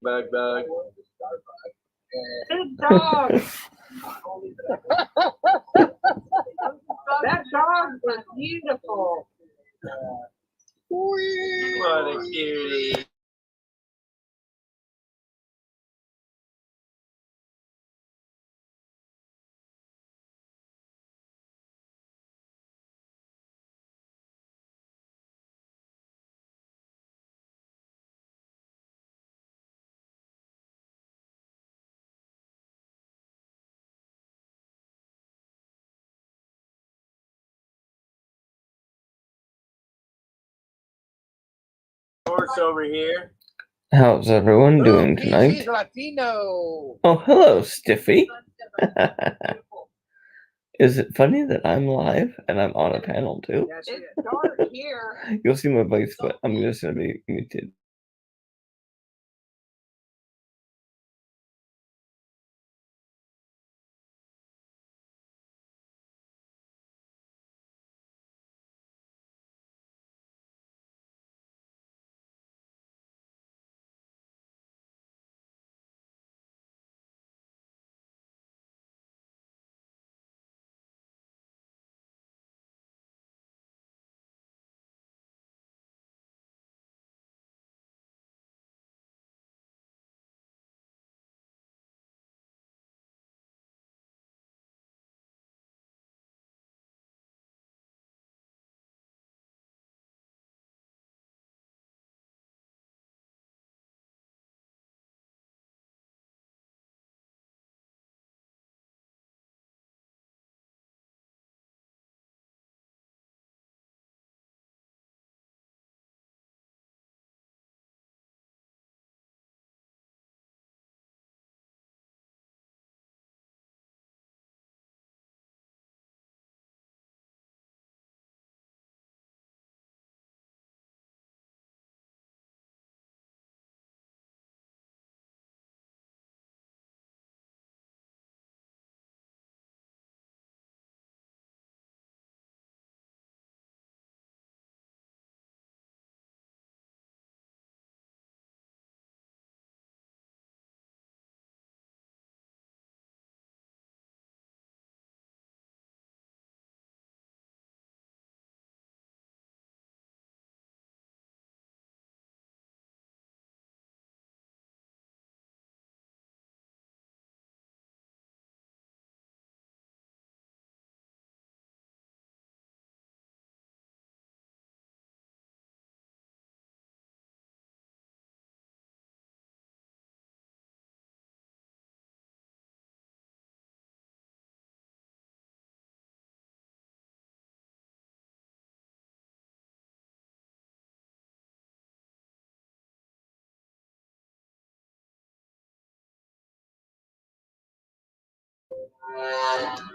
bug. Big dog. That dog was beautiful. What a cutie. Horse over here. How's everyone doing He's tonight? Latino. Oh, hello, Stiffy. Is it funny that I'm live and I'm on a panel too? It's dark here. You'll see my voice, but I'm just gonna be muted.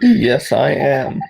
Yes, I am.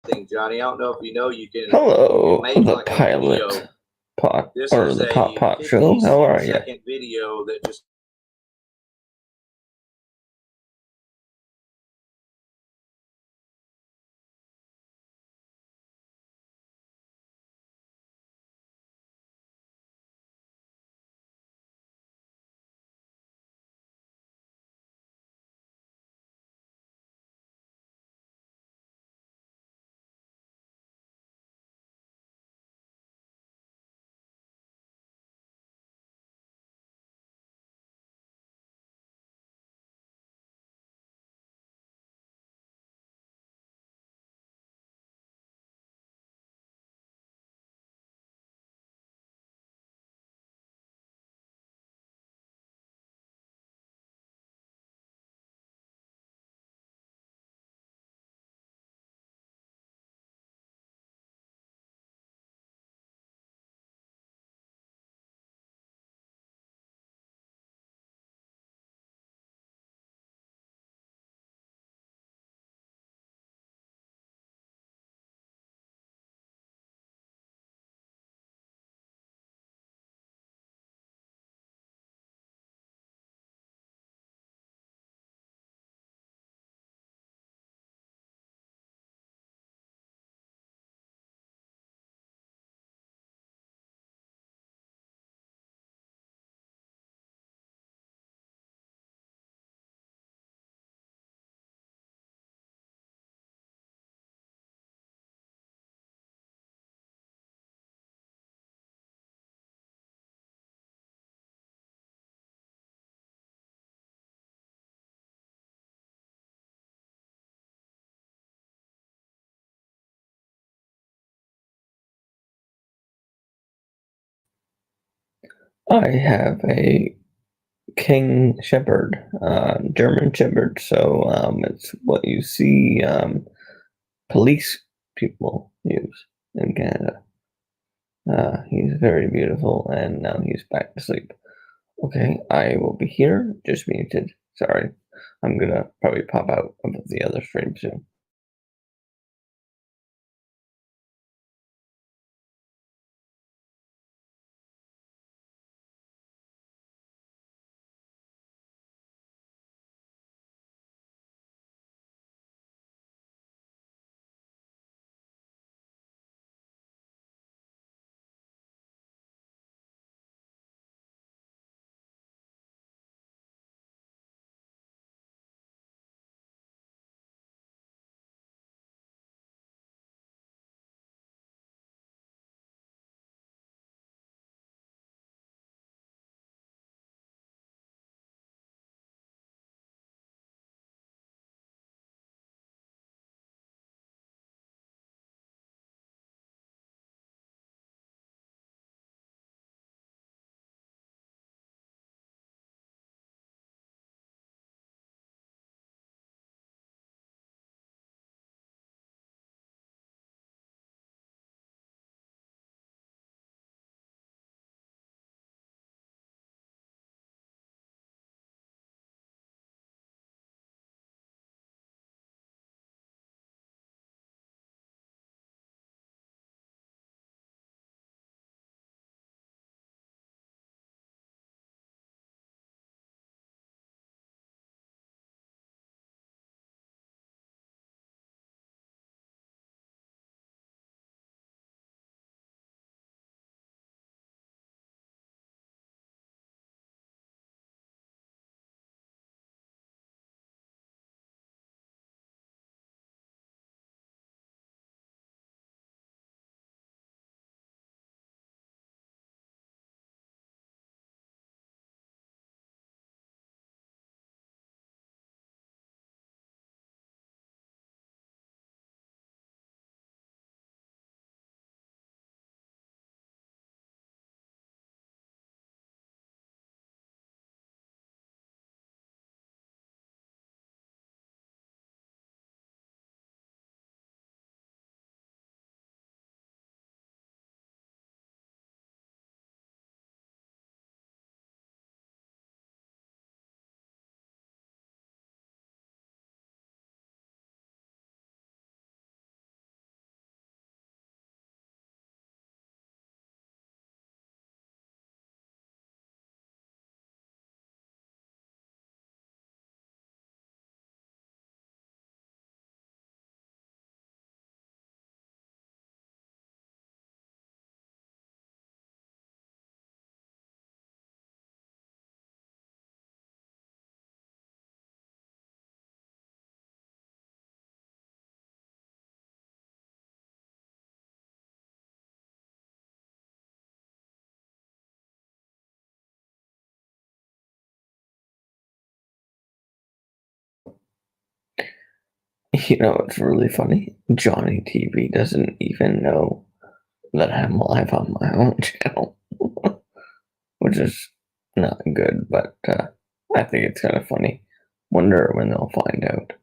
thing, Johnny. I don't know if you know, you can Hello, make the like a video. pilot pot This or is the a Top Pot 50 show. How are you? second video that just I have a King Shepherd, German Shepherd. So it's what you see police people use in Canada. He's very beautiful, and now he's back to sleep. Okay, I will be here, just muted. Sorry, I'm gonna probably pop out of the other stream soon. You know, it's really funny. Johnny TV doesn't even know that I'm live on my own channel, which is not good, but I think it's kind of funny. Wonder when they'll find out.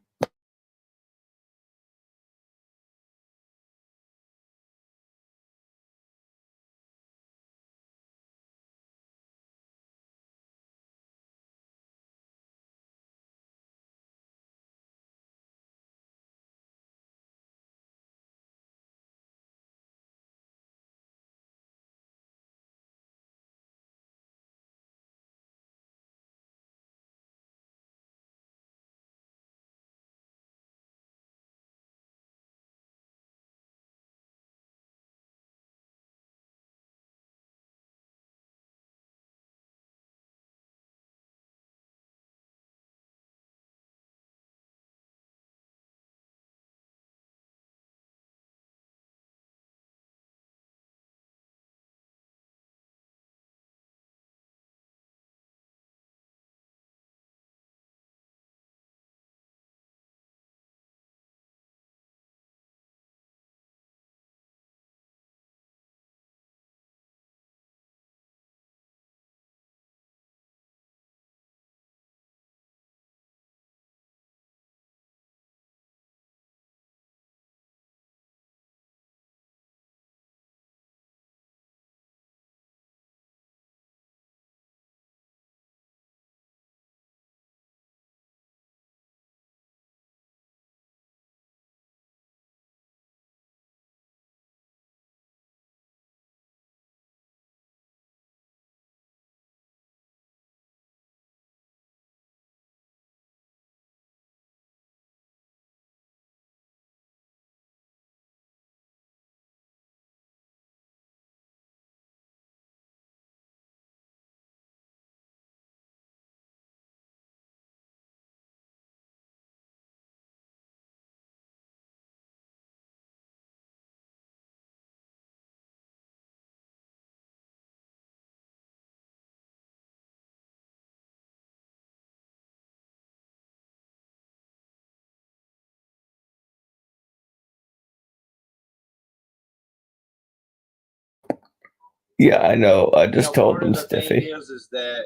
Yeah, I know. I just told part them, of the thing Stiffy. is that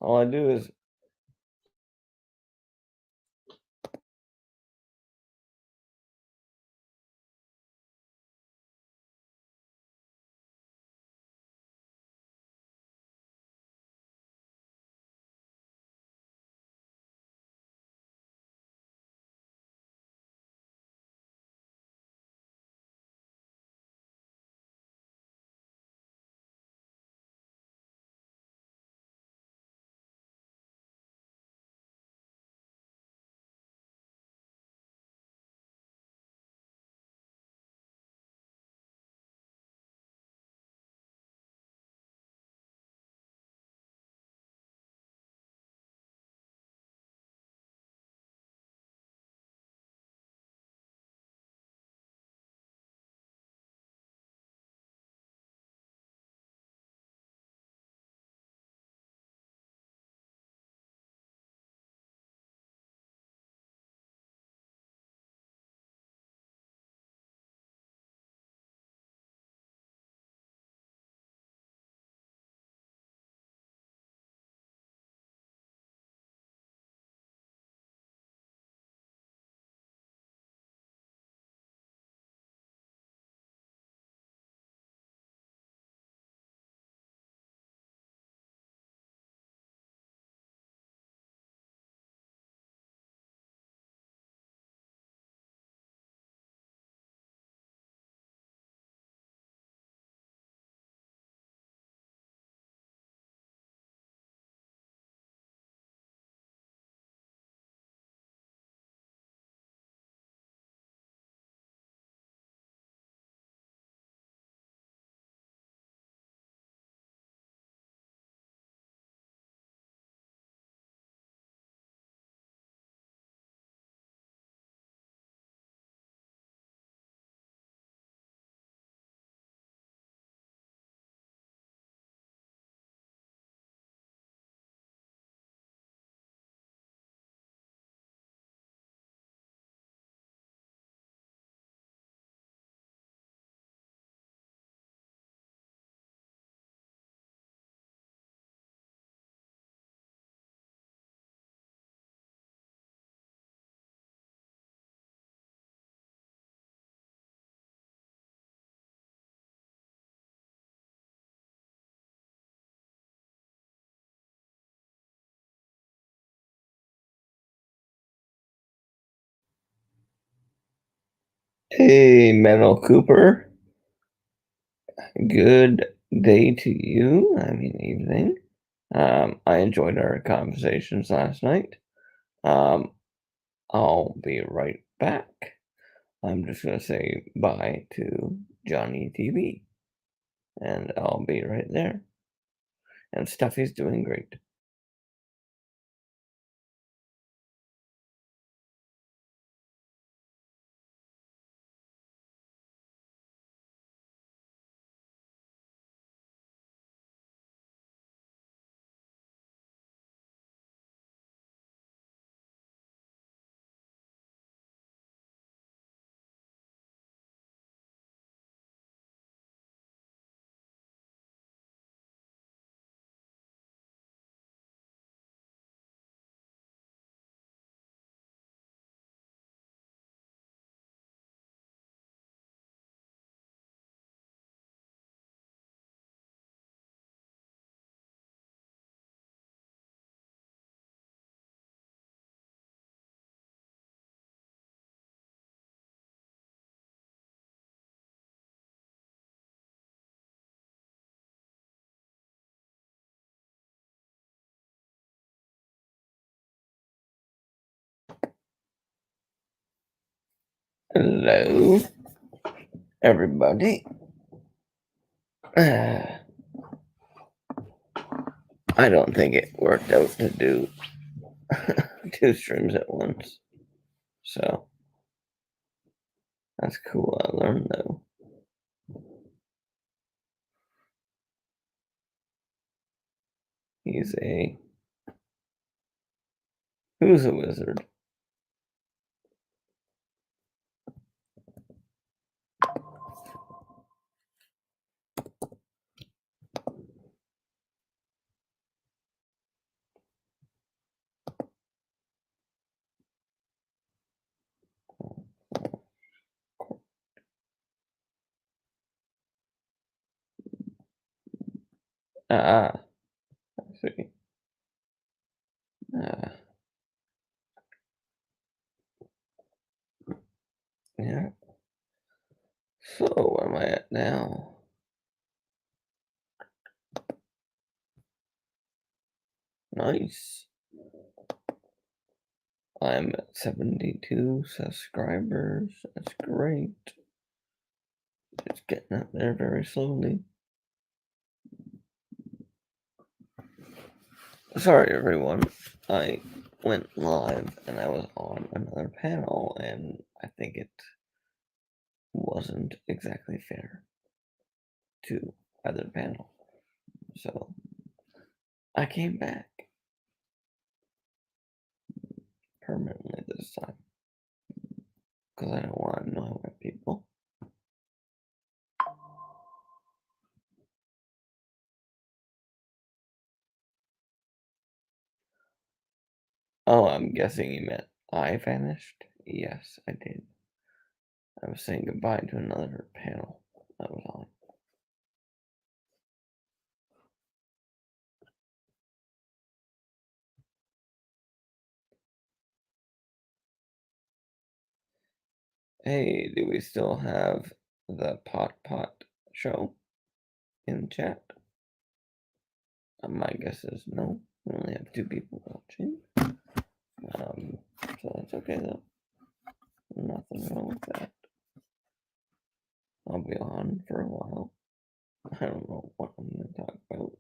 All I do is Hey, Metal Cooper. Good day to you. I mean, evening. I enjoyed our conversations last night. I'll be right back. I'm just gonna say bye to Johnny TV, and I'll be right there. And Stuffy's doing great. Hello, everybody. I don't think it worked out to do 2 streams at once. So that's cool. I learned though. Who's a wizard? I see. Uh, yeah. So where am I at now? Nice. I'm at 72 subscribers. That's great. It's getting up there very slowly. Sorry, everyone. I went live and I was on another panel, and I think it wasn't exactly fair to either panel. So I came back permanently this time because I don't want to annoy my people. Oh, I'm guessing you meant I vanished? Yes, I did. I was saying goodbye to another panel I was on. Hey, do we still have the Pot show in chat? My guess is no. We only have 2 people watching. So that's okay though. Nothing wrong with that. I'll be on for a while. I don't know what I'm going to talk about.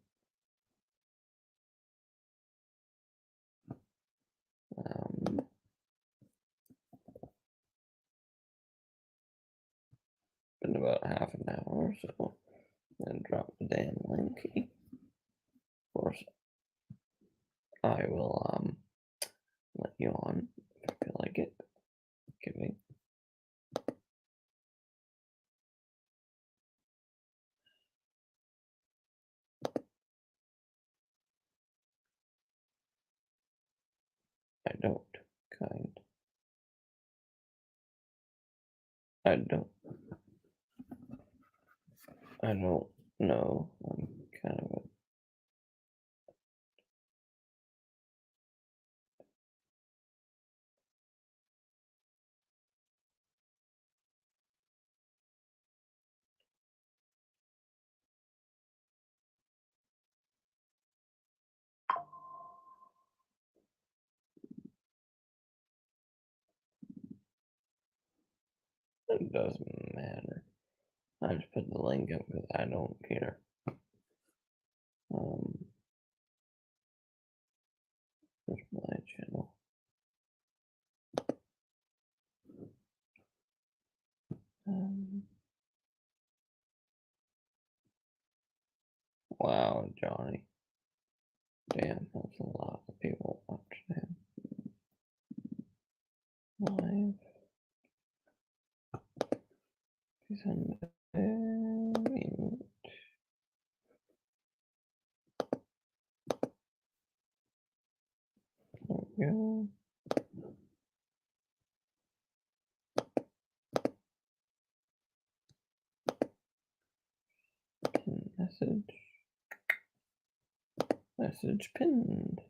Been about half an hour, so then drop the damn link. Of course, I will let you on if I feel like it. Giving. I don't, kind. I don't know. I'm kind of a It doesn't matter. I just put the link up because I don't care. There's my channel. Wow, Johnny. Damn, that's a lot of people watching him. Live. He's on mute. There we go. Pin message. Message pinned.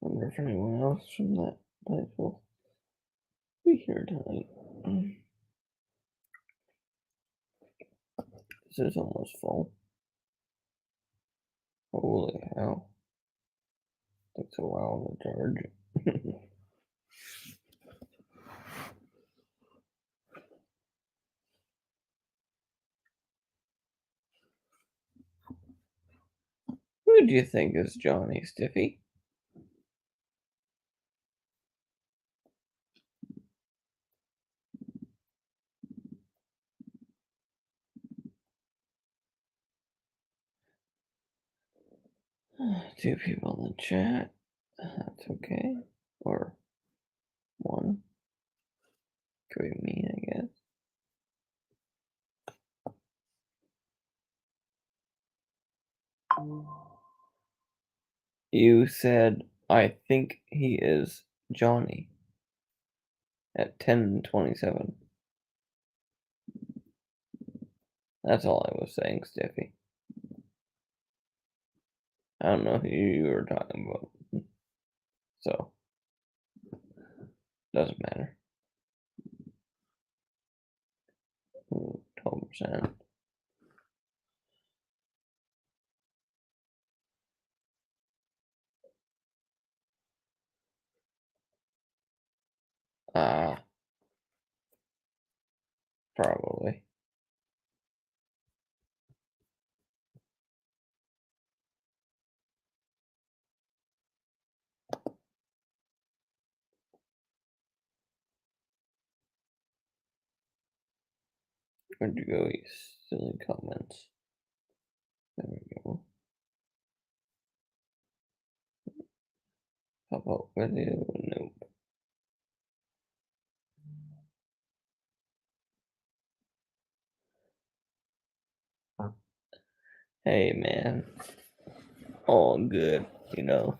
Wonder if anyone else from that place will be here tonight. This is almost full. Holy hell. Takes a while to charge. Who do you think is Johnny Stiffy? Two people in the chat. That's okay. Or one. Could be me, I guess. You said, I think he is Johnny at 10:27. That's all I was saying, Stiffy. I don't know who you were talking about. So, doesn't matter. 12%. Probably. Where'd you go, you silly comments? There we go. Pop up video? Nope. Hey man, all good, you know.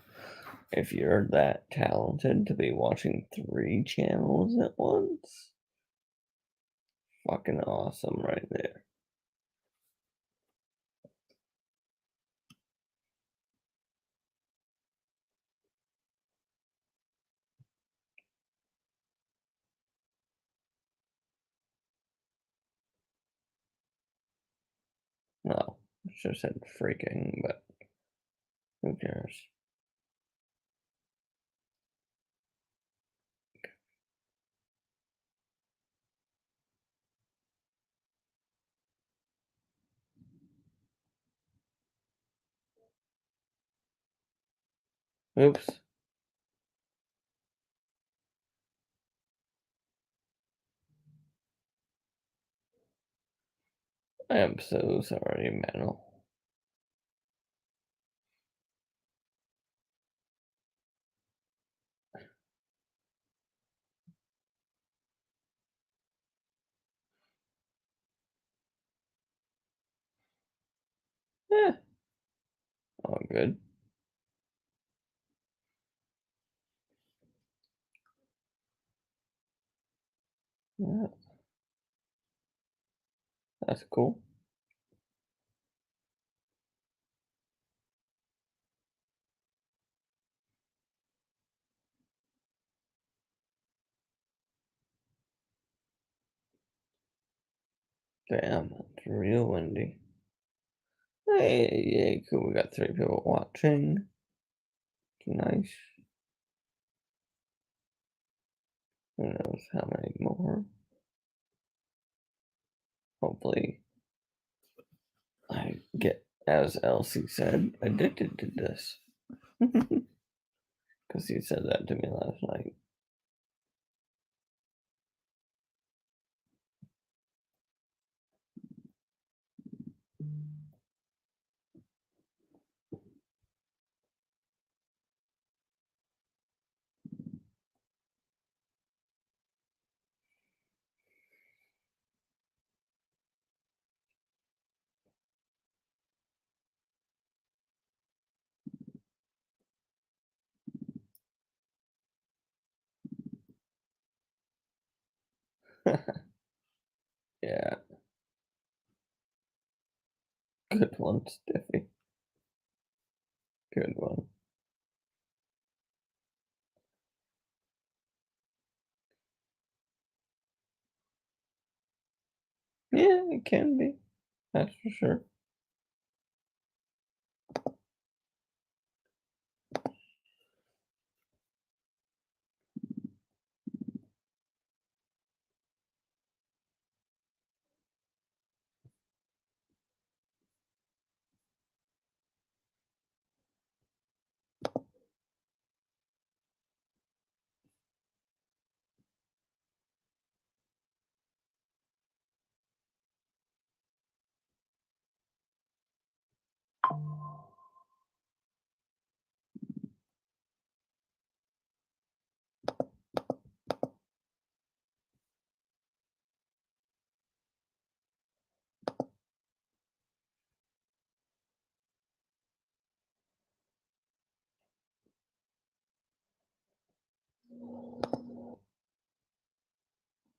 If you're that talented to be watching 3 channels at once, fucking awesome right there. No, I should have said freaking, but who cares? Oops. I am so sorry, Manel. Eh, all good. Yeah, that's cool. Bam, it's real windy. Hey, yay, cool. We got 3 people watching. Nice. Who knows how many more? Hopefully, I get, as Elsie said, addicted to this. Because he said that to me last night. Yeah. Good one, Stiffy. Good one. Yeah, it can be. That's for sure.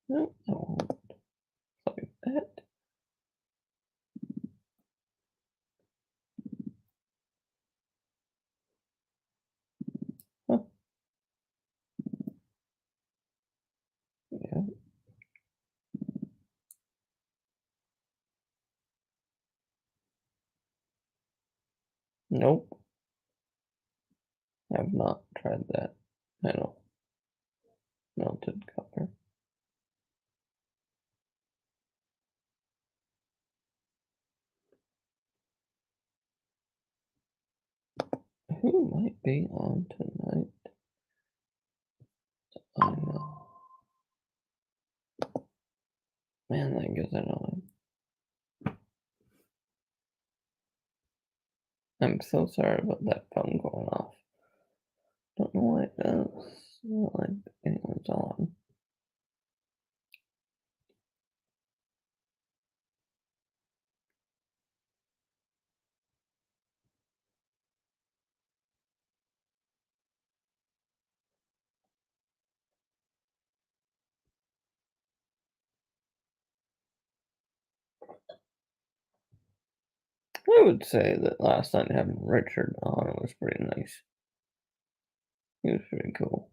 Nope, I won't play that. Huh. Yeah. Nope. I've not tried that. I know. Melted color. Who might be on tonight? I know. Man, that gets annoying. I'm so sorry about that phone going off. Don't know why it does. It's not like anyone's on. I would say that last night having Richard on was pretty nice. He was pretty cool.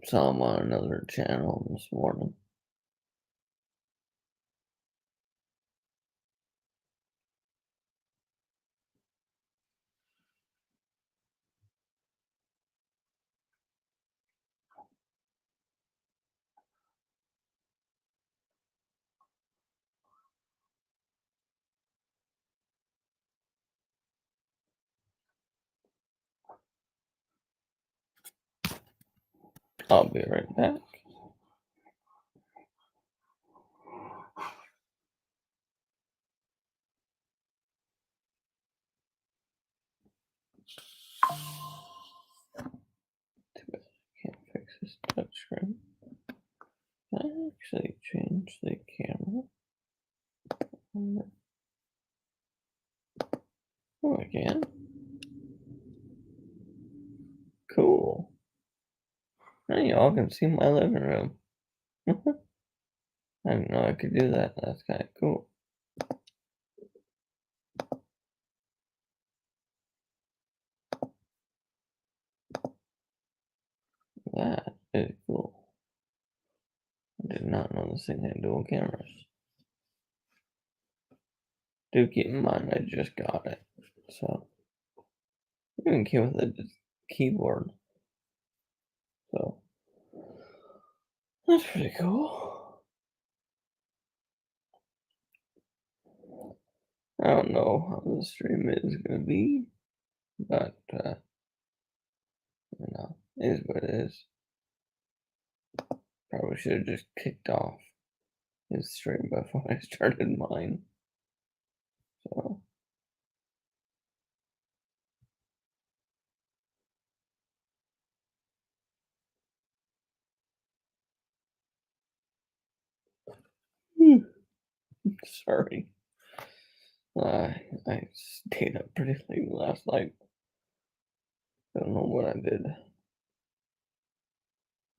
Saw him on another channel this morning. I'll be right back. Too bad I can't fix this touchscreen. I actually changed the camera. Oh, I can. Cool. Now y'all can see my living room. I didn't know I could do that. That's kind of cool. That It's cool. I did not know this thing had dual cameras. Do keep in mind I just got it, so it even came with a keyboard. So that's pretty cool. I don't know how the stream is gonna be, but you know, it is what it is. Probably should have just kicked off his stream before I started mine. So sorry. I stayed up pretty late last night. I don't know what I did.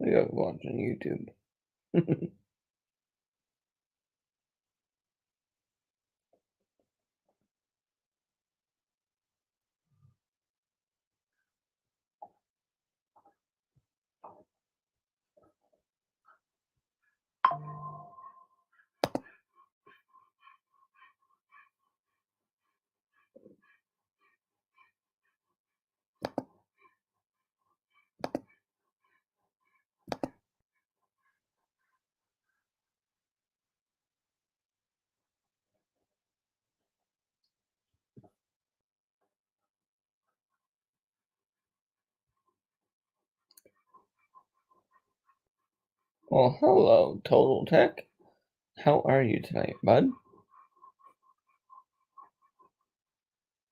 I was watching YouTube. Well, hello, Total Tech. How are you tonight, bud?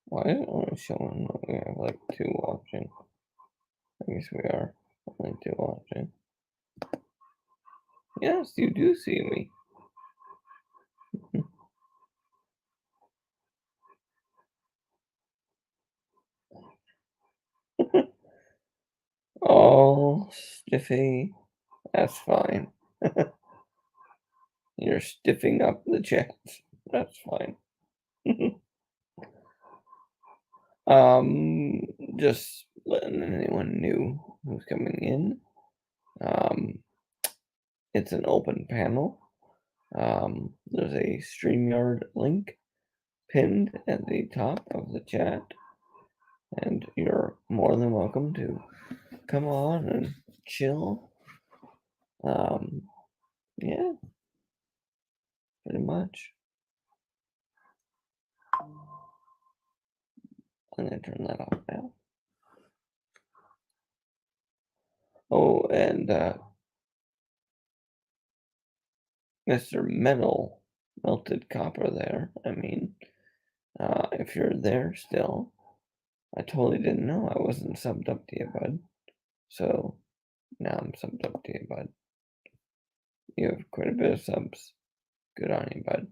Why is it only showing that we have like 2 watching? I guess we are only 2 watching. Yes, you do see me. Oh, Stiffy. That's fine. You're stiffing up the chat. That's fine. Just letting anyone new who's coming in. It's an open panel. There's a StreamYard link pinned at the top of the chat, and you're more than welcome to come on and chill. Yeah, pretty much. I'm gonna turn that off now. Oh, and Mr. Metal Melted Copper there. I mean, if you're there still, I totally didn't know I wasn't subbed up to you, bud. So now I'm subbed up to you, bud. You have quite a bit of subs. Good on you, bud.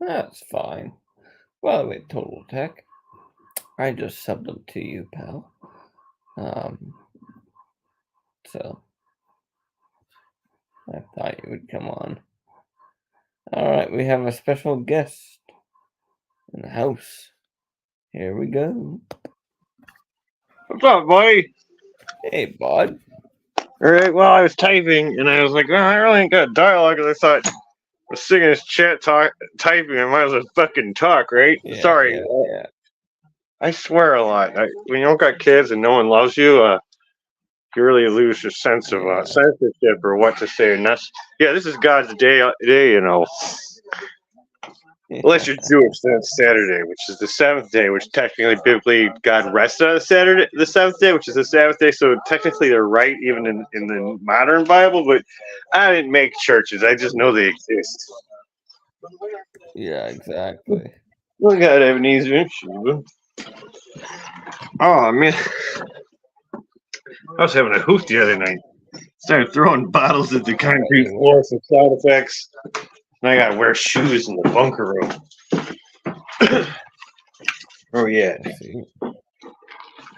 That's fine. By the way, Total Tech, I just subbed up to you, pal. So I thought you would come on. Alright, we have a special guest in the house. Here we go. What's up, buddy? Hey, bud. All right, well, I was typing, and I was like, I really ain't got dialogue, and I thought, I was sitting in this chat typing, I might as well fucking talk, right? Yeah, Sorry. Yeah. I swear a lot. When you don't got kids and no one loves you, you really lose your sense of censorship or what to say. And this is God's day, you know. Unless you're Jewish, then it's Saturday, which is the 7th day, which technically, biblically, God rested on Saturday, the 7th day, which is the Sabbath day. So technically, they're right, even in the modern Bible. But I didn't make churches; I just know they exist. Yeah, exactly. Look at Ebenezer. Oh man, I was having a hoot the other night. Started throwing bottles at the concrete floor for sound effects. And I gotta wear shoes in the bunker room. Oh yeah. Let's see.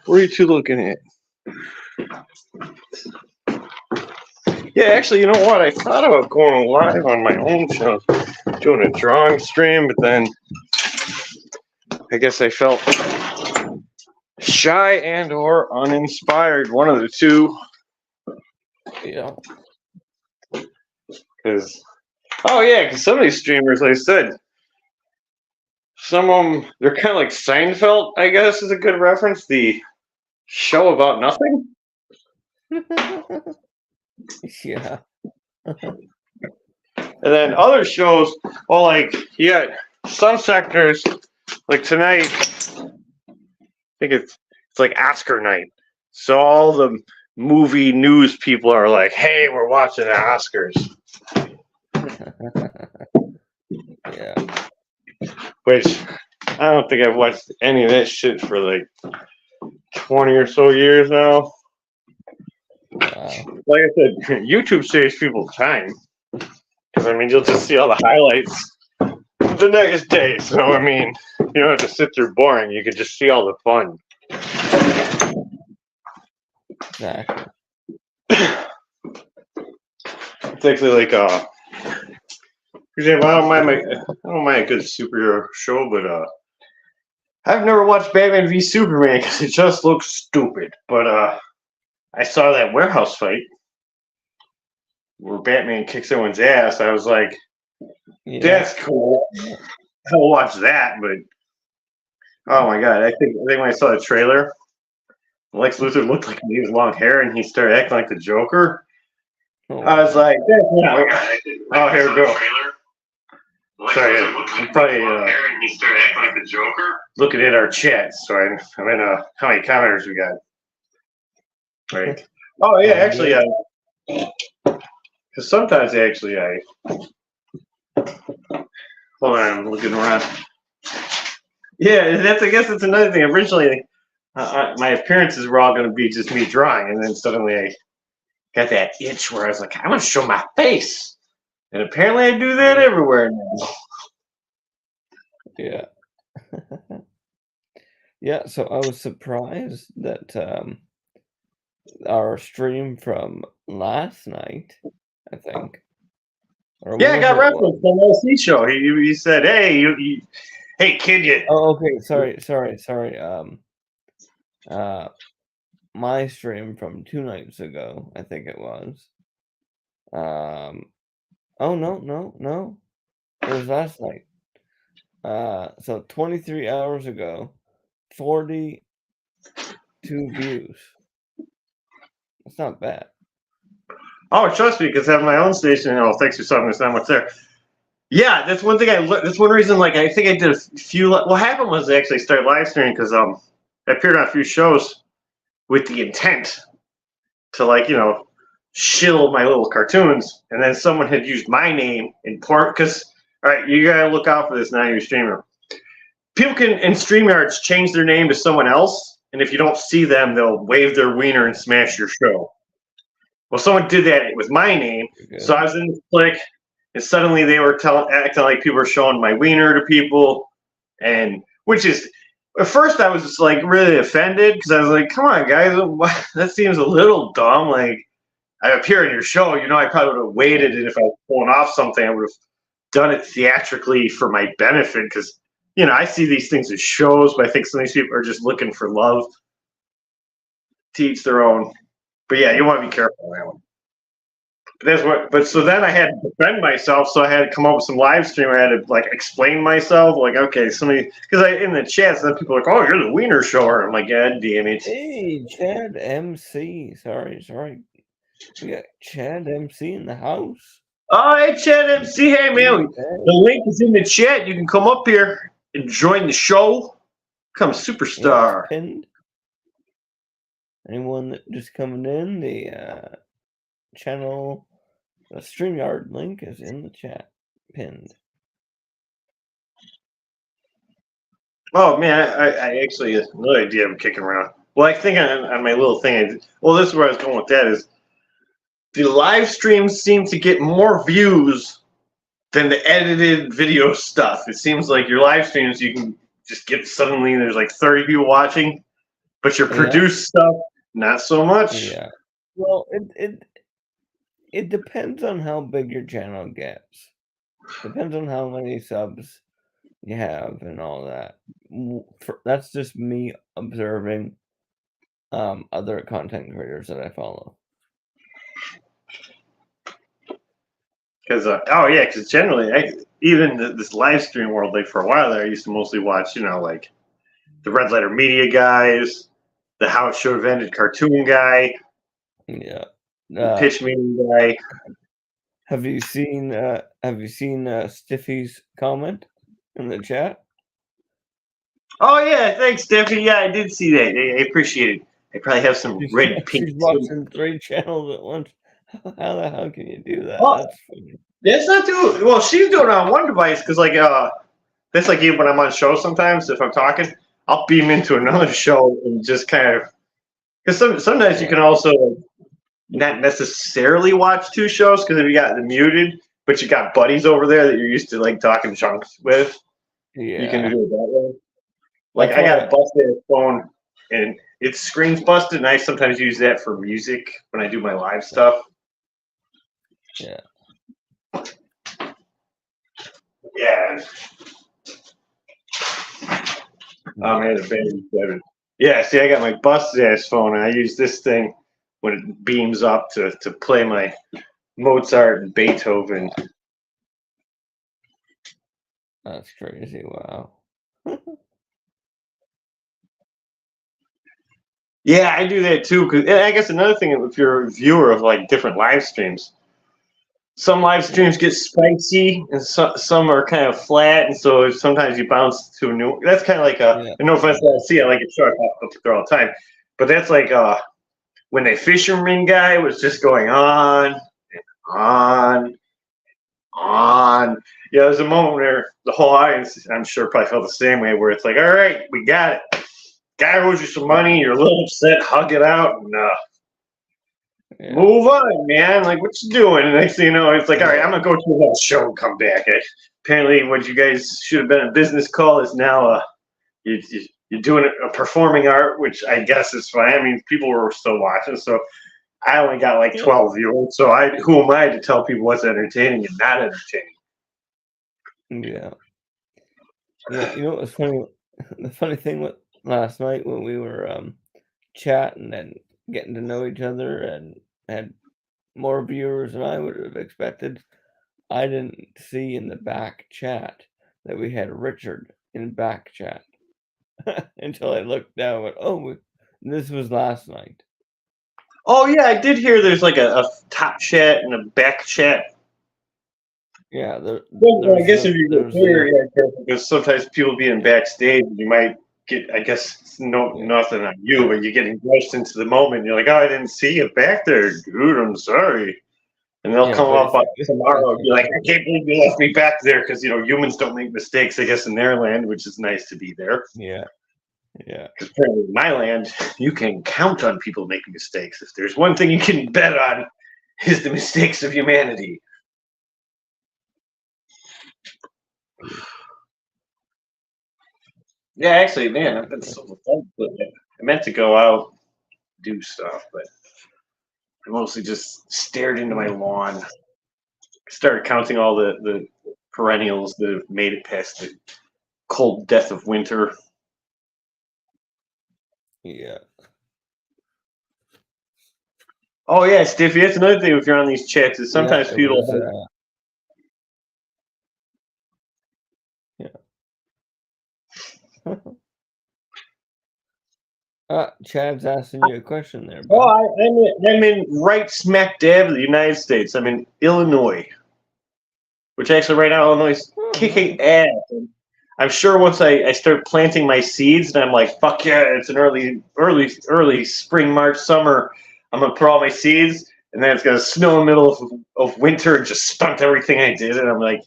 What are you two looking at? Yeah, actually, you know what? I thought about going live on my own show, doing a drawing stream, but then I guess I felt shy and or uninspired, one of the two. Yeah. Because some of these streamers, like I said, some of them, they're kind of like Seinfeld, I guess is a good reference. The show about nothing. Yeah. And then other shows, well, like, you got some sectors, like tonight, I think it's like Oscar night. So all the movie news people are like, hey, we're watching the Oscars. Yeah. Which I don't think I've watched any of that shit for like 20 or so years now. Wow. Like I said, YouTube saves people time. Because, I mean, you'll just see all the highlights the next day. So, I mean, you don't have to sit there boring. You can just see all the fun. Exactly. It's actually like, for example, I don't mind a good superhero show, but I've never watched Batman v Superman because it just looks stupid. But I saw that warehouse fight where Batman kicks everyone's ass. I was like, Yeah. that's cool. I'll watch that. But oh my god, I think when I saw the trailer, Lex Luthor looked like he was long hair and he started acting like the Joker. Oh, I was like, that's not. Oh, here we go. Sorry, I'm probably looking at our chat. So I'm in how many commenters we got? Right. Oh yeah, actually, because sometimes actually hold on, I'm looking around. Yeah, I guess that's another thing. Originally, my appearances were all going to be just me drawing, and then suddenly I got that itch where I was like, I want to show my face, and apparently I do that everywhere now. yeah. Yeah, so I was surprised that our stream from last night, I think. Or Yeah, I got whenever it was- referenced on the LC show. He said, "Hey, hey kid, you." Oh, okay. Sorry. My stream from 2 nights ago, I think it was. Oh no. It was last night. So 23 hours ago, 42 views. That's not bad. Oh, trust me, because I have my own station. Oh, thanks for something. There's not much there. Yeah, that's one thing that's one reason. Like, I think I did a few. What happened was I actually started live streaming because I appeared on a few shows with the intent to, like, shill my little cartoons, and then someone had used my name in part. Because, all right, you gotta look out for this now. You're a streamer. People can in StreamYards change their name to someone else, and if you don't see them, they'll wave their wiener and smash your show. Well, someone did that with my name, Okay. so I was in this clique, and suddenly they were acting like people were showing my wiener to people, and which is, at first I was just like really offended because I was like, come on, guys, that seems a little dumb. Like, I appear in your show, I probably would have waited, and if I was pulling off something, I would have done it theatrically for my benefit because, I see these things as shows, but I think some of these people are just looking for love. To each their own. But yeah, you want to be careful on that one. But so then I had to defend myself, so I had to come up with some live stream. I had to like explain myself, like, okay, because in the chat, some people are like, oh, you're the wiener shower. I'm like, God damn it. Hey, Chad MC. Sorry. We got Chad MC in the house. Oh, hey, Chad MC. Hey, man. The link is in the chat. You can come up here and join the show. Become a superstar. Yeah, pinned. Anyone that just coming in, the channel, the StreamYard link is in the chat, pinned. Oh, man, I actually have no idea I'm kicking around. Well, I think on my little thing, this is where I was going with that is, the live streams seem to get more views than the edited video stuff. It seems like your live streams, you can just get suddenly there's like 30 people watching, but your Yeah. produced stuff, not so much. Yeah. Well, it depends on how big your channel gets. Depends on how many subs you have and all that. That's just me observing other content creators that I follow. Because because generally, even this live stream world, like for a while there, I used to mostly watch, like the Red Letter Media guys, the How It Should Have Ended cartoon guy, Yeah. the Pitch Meeting guy. Have you seen Stiffy's comment in the chat? Oh yeah, thanks, Stephanie. Yeah, I did see that. I appreciate it. I probably have some red pink. She's watching 3 channels at once. How the hell can you do that? Oh. That's funny. That's not too well. She's doing it on one device because, that's like even when I'm on show. Sometimes if I'm talking, I'll beam into another show and just kind of because sometimes you can also not necessarily watch 2 shows because if you got them muted, but you got buddies over there that you're used to like talking chunks with, you can do it that way. Like I got a busted phone and its screen's busted, and I sometimes use that for music when I do my live stuff. Yeah. Yeah. Man, the baby seven. Yeah, see, I got my busted ass phone, and I use this thing when it beams up to play my Mozart and Beethoven. That's crazy. Wow. Yeah, I do that too. Cause I guess another thing, if you're a viewer of like different live streams, some live streams get spicy and some are kind of flat, and so sometimes you bounce to a new. That's kind of like no offense to see, I like it short up there all the time, but that's like when the fisherman guy was just going on and on. Yeah, there's a moment where the whole audience, I'm sure, probably felt the same way, where it's like, all right, we got it. Guy owes you some money. You're a little upset. Hug it out and move on, man. Like, what you doing? And next thing you know, it's like, all right, I'm gonna go to that show and come back. Apparently, what you guys should have been a business call is now you're doing a performing art, which I guess is fine. I mean, people were still watching, so I only got like 12 viewers. So who am I to tell people what's entertaining and not entertaining? Yeah. Yeah. You know what was funny? The funny thing with last night when we were chatting and getting to know each other and had more viewers than I would have expected, I didn't see in the back chat that we had Richard in back chat until I looked down and went, oh, this was last night. Oh, yeah, I did hear there's like a top chat and a back chat. Yeah. I guess if you go clear, because sometimes people being backstage, you might get, I guess, nothing on you, but you're getting rushed into the moment. You're like, oh, I didn't see you back there, dude. I'm sorry. And they'll come up on tomorrow and be like, I can't believe you left me back there because, humans don't make mistakes, I guess, in their land, which is nice to be there. Yeah. Yeah. Because apparently in my land, you can count on people making mistakes. If there's one thing you can bet on, is the mistakes of humanity. Yeah, actually, man, I've been so fun with it. I meant to go out, do stuff, but I mostly just stared into my lawn. Started counting all the perennials that have made it past the cold death of winter. Yeah. Oh yeah, Stiffy. That's another thing. If you're on these chats, is sometimes people. Chad's asking you a question there. Bro. Oh, I'm in right smack dab of the United States. I'm in Illinois, which actually right now Illinois is kicking ass. And I'm sure once I start planting my seeds and I'm like, fuck yeah, it's an early spring, March, summer. I'm gonna put all my seeds, and then it's gonna snow in the middle of winter and just stunt everything I did. And I'm like,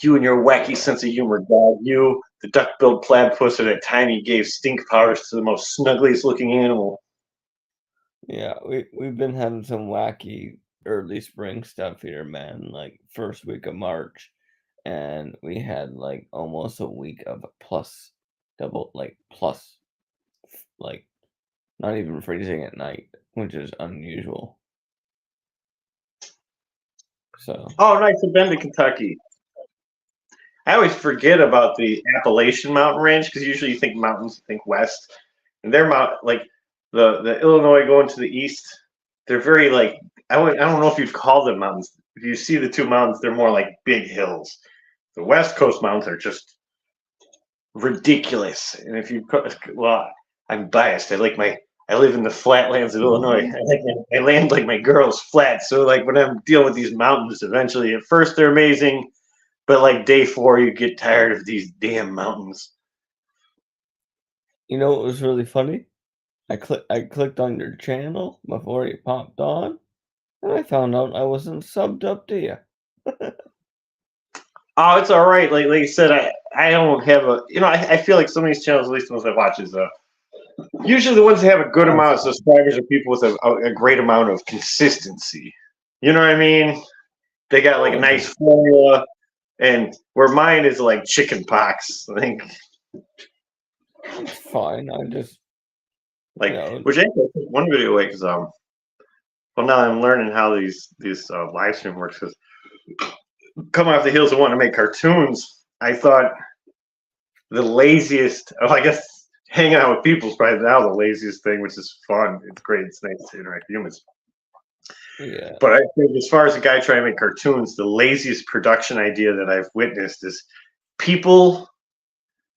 you and your wacky sense of humor, dog. You, the duck-billed platypus, at that time you gave stink powders to the most snuggliest looking animal. Yeah, we've been having some wacky early spring stuff here, man. Like first week of March, and we had like almost a week of plus double, like not even freezing at night, which is unusual. So Oh, nice. I've been to Kentucky. I always forget about the Appalachian Mountain Range because usually you think mountains, you think west, and they're like the Illinois going to the east. They're very like I don't know if you'd call them mountains. If you see the two mountains, they're more like big hills. The West Coast mountains are just ridiculous. And if you well, I'm biased. I live in the flatlands of Illinois. I land like my girl's flat. So like when I'm dealing with these mountains, eventually at first they're amazing. But like day 4, you get tired of these damn mountains. you know what was really funny? I clicked on your channel before you popped on, and I found out I wasn't subbed up to you. Oh, it's all right. Like I said, I don't have a I feel like some of these channels, at least the ones I watch, is usually the ones that have a good amount of subscribers are people with a great amount of consistency. You know what I mean? They got like a nice formula, and where mine is like chicken pox. I think It's fine. I just like Yeah. which actually I took one video away because well now I'm learning how these live stream works because coming off the heels of wanting to make cartoons, I thought the laziest I guess hanging out with people is probably now the laziest thing, which is fun. It's great. It's nice to interact with humans. yeah. But I think as far as a guy trying to make cartoons, the laziest production idea that I've witnessed is people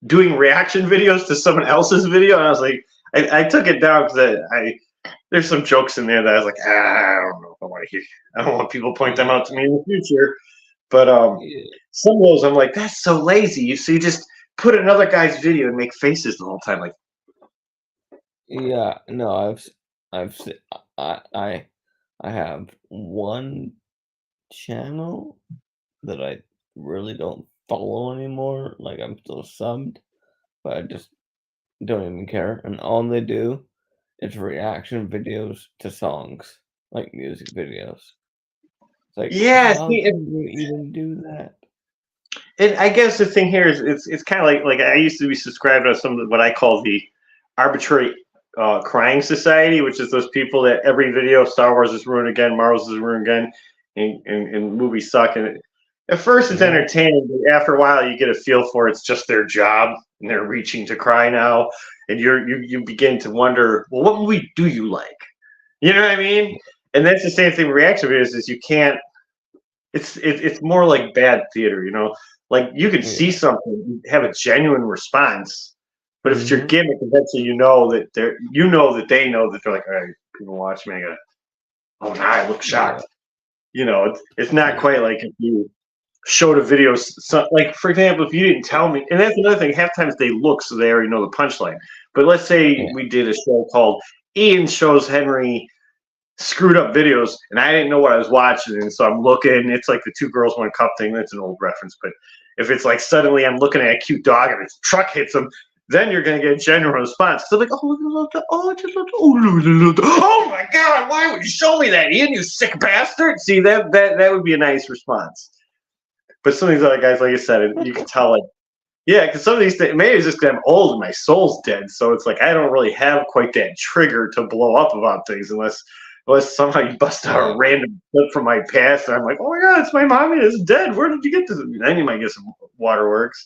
doing reaction videos to someone else's video. And I was like, I took it down because there's some jokes in there that I was like, I don't know if I want to hear. I don't want people to point them out to me in the future. But Yeah. some of those I'm like, that's so lazy. You just put another guy's video and make faces the whole time. Like, Yeah, no, I have one channel that I really don't follow anymore. Like I'm still subbed, but I just don't even care. And all they do is reaction videos to songs, like music videos. It's like, yeah, how see, can you even do that? and I guess the thing here is it's kind of like I used to be subscribed to some of what I call the arbitrary crying society, which is those people that every video Star Wars is ruined again, Marvel's is ruined again, and movies suck. And at first it's entertaining, but after a while you get a feel for it's just their job and they're reaching to cry now, and you begin to wonder, well, what movie do you like? You know what I mean? And that's the same thing with reaction videos is you can't. It's more like bad theater, you know. Like you can see something, have a genuine response, but if it's your gimmick, eventually you know that they know that they're like, all right, people watch me. Oh, now I look shocked. You know, it's not quite like if you showed a video. Like for example, if you didn't tell me, and that's another thing. Half times they look, so they already know the punchline. But let's say we did a show called Ian Shows Henry Screwed Up Videos, and I didn't know what I was watching, and so I'm looking. It's like the 2 girls 1 cup thing. That's an old reference, but if it's like suddenly I'm looking at a cute dog and its truck hits him, then you're gonna get a genuine response. So like, oh my god, why would you show me that, Ian? You sick bastard! See that would be a nice response. But some of these other guys, like I said, you can tell like, yeah, because some of these things, maybe it's just because I'm old and my soul's dead, so it's like I don't really have quite that trigger to blow up about things unless somehow you bust out a random clip from my past, and I'm like, oh my god, it's my mommy that's dead. Where did you get this? And then you might get some waterworks.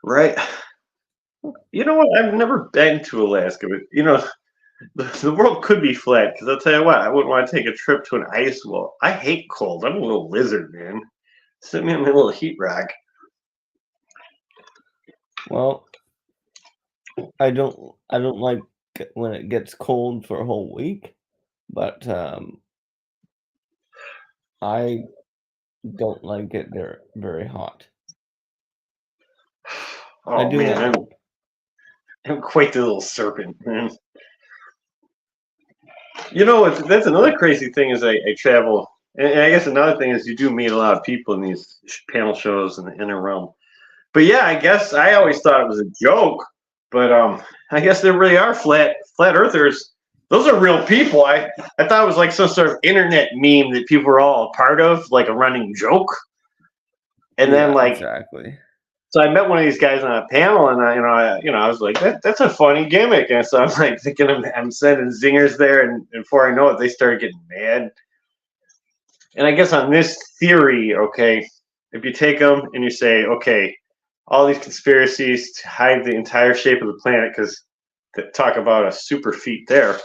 Right. You know what? I've never been to Alaska, but you know, the world could be flat. Because I'll tell you what, I wouldn't want to take a trip to an ice wall. I hate cold. I'm a little lizard, man. Sit me on my little heat rock. Well, I don't like when it gets cold for a whole week, but I don't like it very hot. Oh I do man, like I'm quite the little serpent, man. You know, that's another crazy thing is I travel, and I guess another thing is you do meet a lot of people in these panel shows in the inner realm. But yeah, I guess I always thought it was a joke But I guess there really are flat earthers. Those are real people. I thought it was like some sort of internet meme that people were all a part of, like a running joke. And then exactly. So I met one of these guys on a panel, and I was like, that's a funny gimmick. And so I'm like thinking I'm sending zingers there, and before I know it, they started getting mad. And I guess on this theory, okay, if you take them and you say, okay, all these conspiracies to hide the entire shape of the planet, because talk about a super feat there.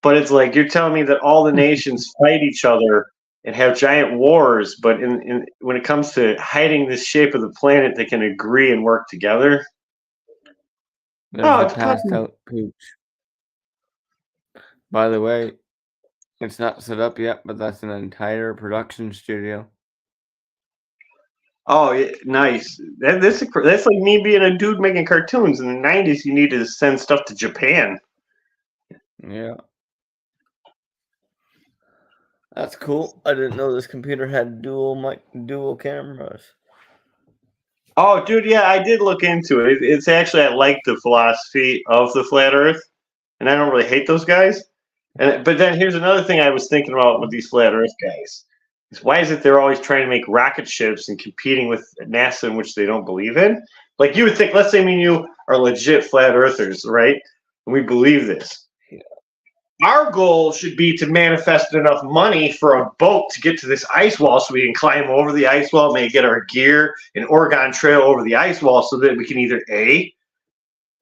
But it's like you're telling me that all the nations fight each other and have giant wars, but when it comes to hiding the shape of the planet, they can agree and work together. There's a passed out pooch. By the way, it's not set up yet, but that's an entire production studio. Oh, yeah, nice. That's like me being a dude making cartoons. In the 90s, you needed to send stuff to Japan. Yeah. That's cool. I didn't know this computer had dual cameras. Oh, dude, yeah, I did look into it. It's actually, I like the philosophy of the flat Earth, and I don't really hate those guys. But then here's another thing I was thinking about with these flat Earth guys. Is why is it they're always trying to make rocket ships and competing with NASA, in which they don't believe in? Like you would think, let's say me and you are legit flat earthers, right? And we believe this. Yeah. Our goal should be to manifest enough money for a boat to get to this ice wall so we can climb over the ice wall, maybe get our gear and Oregon Trail over the ice wall so that we can either A,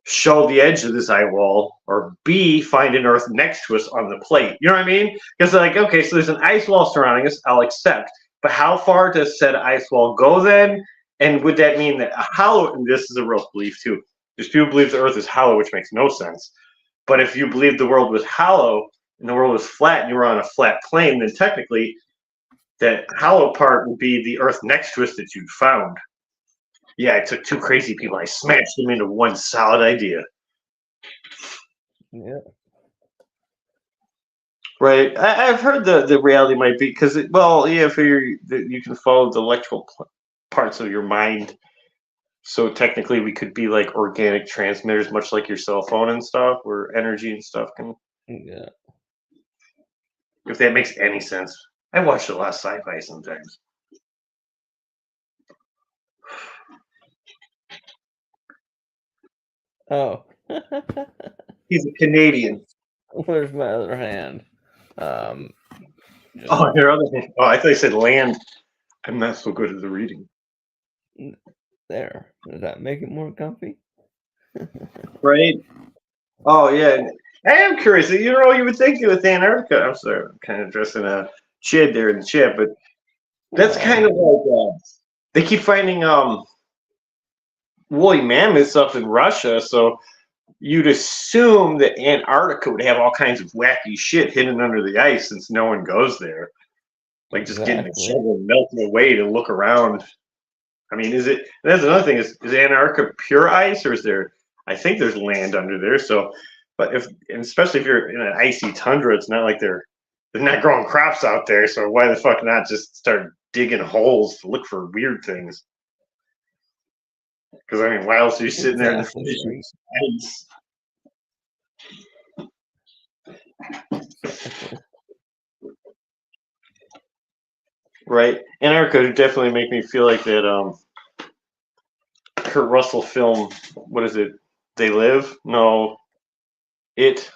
show the edge of this ice wall, or B, find an Earth next to us on the plate. You know what I mean? Because they're like, okay, so there's an ice wall surrounding us, I'll accept. But how far does said ice wall go then? And would that mean that a hollow, and this is a real belief too, there's people who believe the Earth is hollow, which makes no sense. But if you believe the world was hollow and the world was flat and you were on a flat plane, then technically that hollow part would be the Earth next to us that you'd found. Yeah, I took two crazy people. I smashed them into one solid idea. Yeah. Right. I've heard the reality might be because, you can follow the electrical parts of your mind. So technically we could be like organic transmitters, much like your cell phone and stuff, where energy and stuff can. Yeah. If that makes any sense. I watch a lot of sci-fi sometimes. Oh. He's a Canadian. Where's my other hand? Oh, your other hand. Oh, I thought you said land. I'm not so good at the reading. There. Does that make it more comfy? Right? Oh, yeah. I am curious. You would think with Antarctica. I'm sorry, I'm kind of addressing a Chid there in the chat, but that's kind of like they keep finding woolly mammoths up in Russia, so you'd assume that Antarctica would have all kinds of wacky shit hidden under the ice since no one goes there. Like just getting the shovel and melting away to look around. I mean, is it? That's another thing. Is Antarctica pure ice, or is there? I think there's land under there. So, but especially if you're in an icy tundra, it's not like they're not growing crops out there. So why the fuck not just start digging holes to look for weird things? Because I mean, why else are you sitting there in the ice? Right. Antarctica would definitely make me feel like that Kurt Russell film, what is it? They Live? No. It.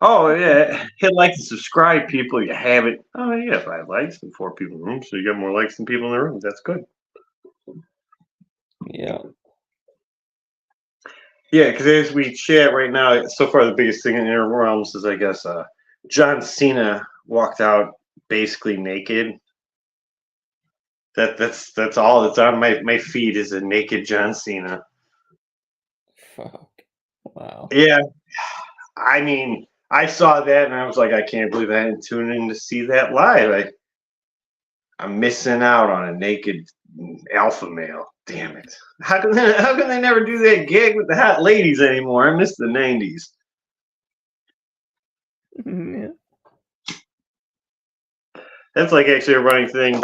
Oh, yeah. Hit like and subscribe, people. You have it. Oh, yeah. 5 likes and 4 people in the room. So you got more likes than people in the room. That's good. Yeah. Yeah, because as we chat right now, so far the biggest thing in the realms is, I guess, John Cena walked out basically naked. That's all that's on my feed is a naked John Cena. Fuck. Wow. Yeah. I mean, I saw that and I was like, I can't believe I didn't tune in to see that live. I'm missing out on a naked alpha male. Damn it. How can they never do that gig with the hot ladies anymore? I miss the 90s. Yeah. That's like actually a running thing.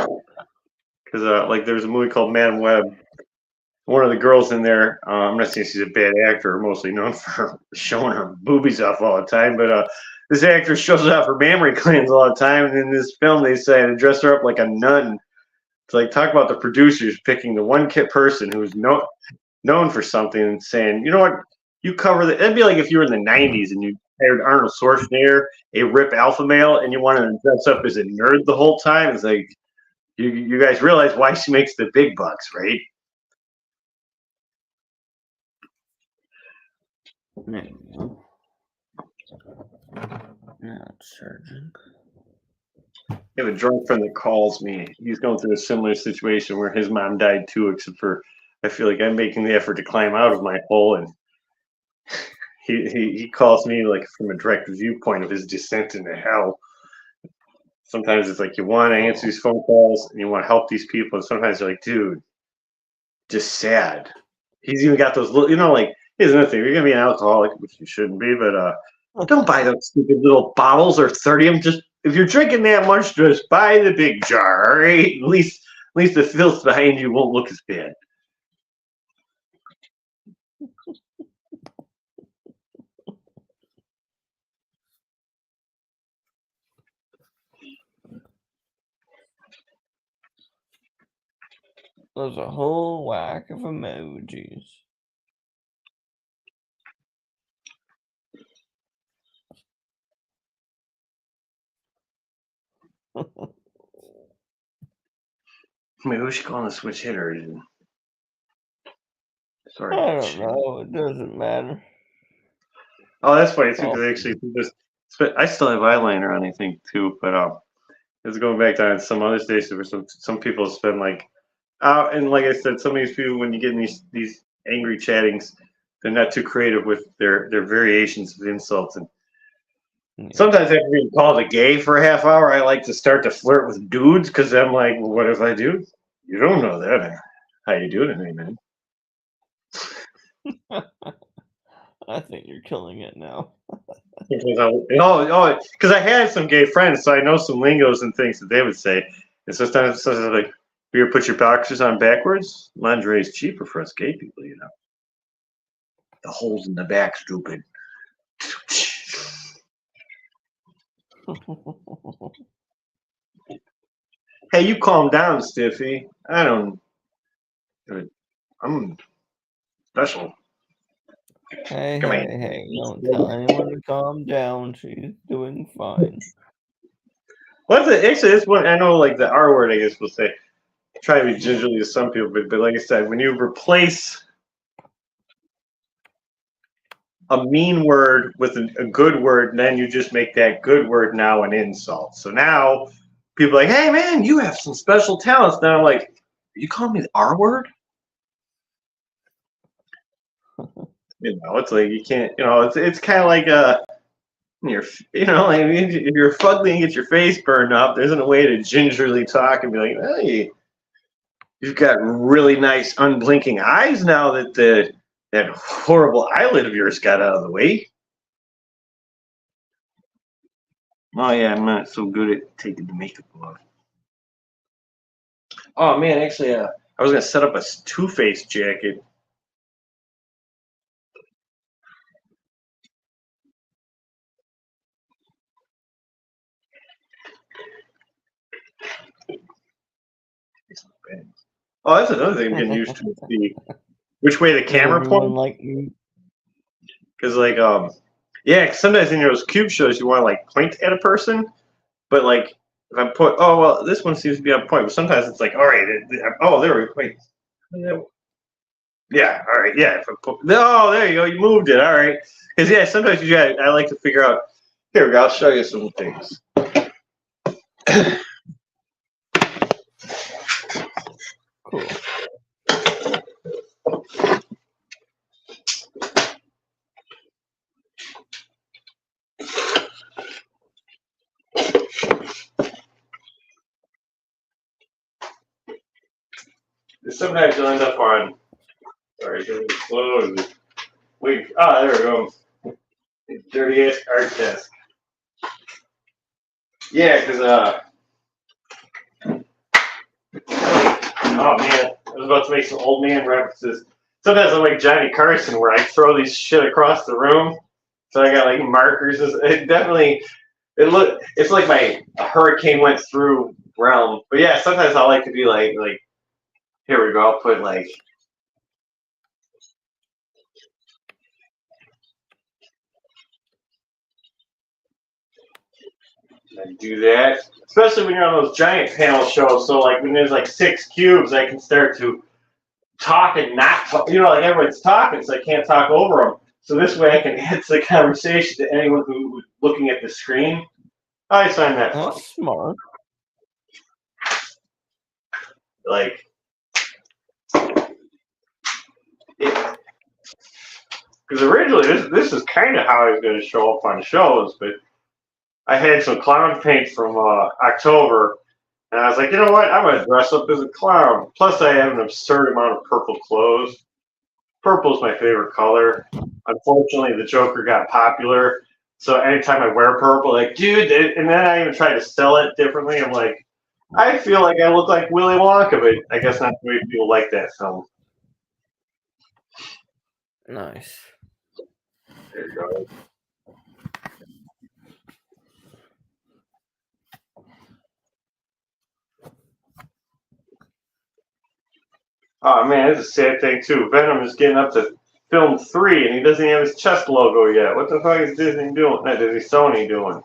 Because like there's a movie called Madam Web. One of the girls in there, I'm not saying she's a bad actor, mostly known for showing her boobies off all the time, but this actress shows off her mammary glands all the time. And in this film, they decided to dress her up like a nun. To like talk about the producers picking the one person who's known for something and saying, you know what, you cover that. It'd be like if you were in the 90s and you hired Arnold Schwarzenegger, a rip alpha male, and you wanted to dress up as a nerd the whole time. It's like, you guys realize why she makes the big bucks, right? Now it's surging. I have a drunk friend that calls me. He's going through a similar situation where his mom died too, except for I feel like I'm making the effort to climb out of my hole, and he calls me like from a direct viewpoint of his descent into hell. Sometimes it's like you want to answer these phone calls and you want to help these people, and sometimes you're like, dude, just sad. He's even got those little, like, here's another thing. You're gonna be an alcoholic, which you shouldn't be, but don't buy those stupid little bottles or 30 of them. Just if you're drinking that much, just buy the big jar, all right? At least the filth behind you won't look as bad. There's a whole whack of emojis. Maybe we should call him a switch hitter. Sorry. I don't know. It doesn't matter. Oh, that's funny too. Because actually, I still have eyeliner on, I think, too. But it's going back down to some other stations where some people spend like, and like I said, some of these people, when you get in these angry chattings, they're not too creative with their variations of insults. And sometimes after being called a gay for a half hour, I like to start to flirt with dudes because I'm like, well, what if I do? You don't know that. How you doing today, man? I think you're killing it now. Because I had some gay friends, so I know some lingos and things that they would say. And sometimes like, you ever put your boxers on backwards? Lingerie is cheaper for us gay people, you know. The holes in the back, stupid. Hey, you calm down, Stiffy. I'm special. Hey, Come hey, here. hey. Don't tell anyone to calm down. She's doing fine. What's it? Actually, this one, I know, like the R word, I guess we'll say. Try to be gingerly to some people, but like I said, when you replace a mean word with a good word, then you just make that good word now an insult. So now people are like, hey man, you have some special talents. Now I'm like, are you calling me the R word? It's like you can't, it's kind of like if you're fugly and get your face burned up, there isn't a way to gingerly talk and be like, hey, you've got really nice unblinking eyes now that that horrible eyelid of yours got out of the way. Oh yeah, I'm not so good at taking the makeup off. Oh man, actually, I was gonna set up a Two-Face jacket. Oh, that's another thing I'm getting used to. Which way the camera points. Like me. Because yeah, sometimes in those cube shows you want to like point at a person, but like if I put, oh well, this one seems to be on point, but sometimes it's like, all right, oh there we go. Wait. Yeah, all right, yeah. If I put, oh, there you go, you moved it, all right. Because yeah, sometimes I like to figure out. Here we go. I'll show you some things. Cool. Sometimes you'll end up on. Sorry, going slow. Wait. Ah, there we go. Dirty ass art desk. Yeah, because Oh man, I was about to make some old man references. Sometimes I'm like Johnny Carson, where I throw these shit across the room. So I got like markers. It definitely, it's like a hurricane went through realm. But yeah, sometimes I like to be like, here we go. I'll put like. And do that, especially when you're on those giant panel shows. So like when there's like 6 cubes, I can start to talk and not talk. You know, like everyone's talking, so I can't talk over them. So this way I can add to the conversation to anyone who's looking at the screen. I find that fun. That's smart. Like, because originally this is kind of how I was going to show up on shows, but I had some clown paint from October, and I was like, you know what? I'm going to dress up as a clown. Plus, I have an absurd amount of purple clothes. Purple is my favorite color. Unfortunately, the Joker got popular, so anytime I wear purple, like, dude, and then I even try to sell it differently. I'm like, I feel like I look like Willy Wonka, but I guess not the way people like that film. Nice. There you go. Oh man, it's a sad thing too. Venom is getting up to film 3 and he doesn't have his chest logo yet. What the fuck is Disney doing? Not Disney, Sony doing?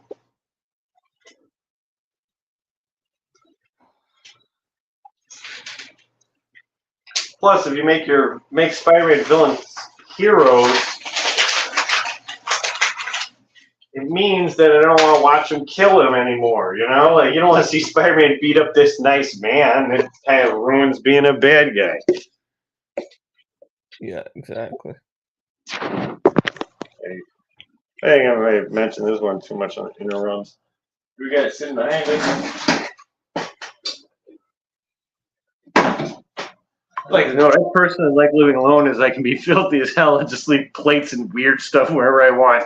Plus, if you make Spider-Man villains heroes, it means that I don't want to watch him kill him anymore. You know, like you don't want to see Spider-Man beat up this nice man. It kind of ruins being a bad guy. Yeah, exactly. I think I might have mentioned this one too much on Inner Realms. We got it sitting behind us. Like, no, I personally like living alone as I can be filthy as hell and just leave plates and weird stuff wherever I want.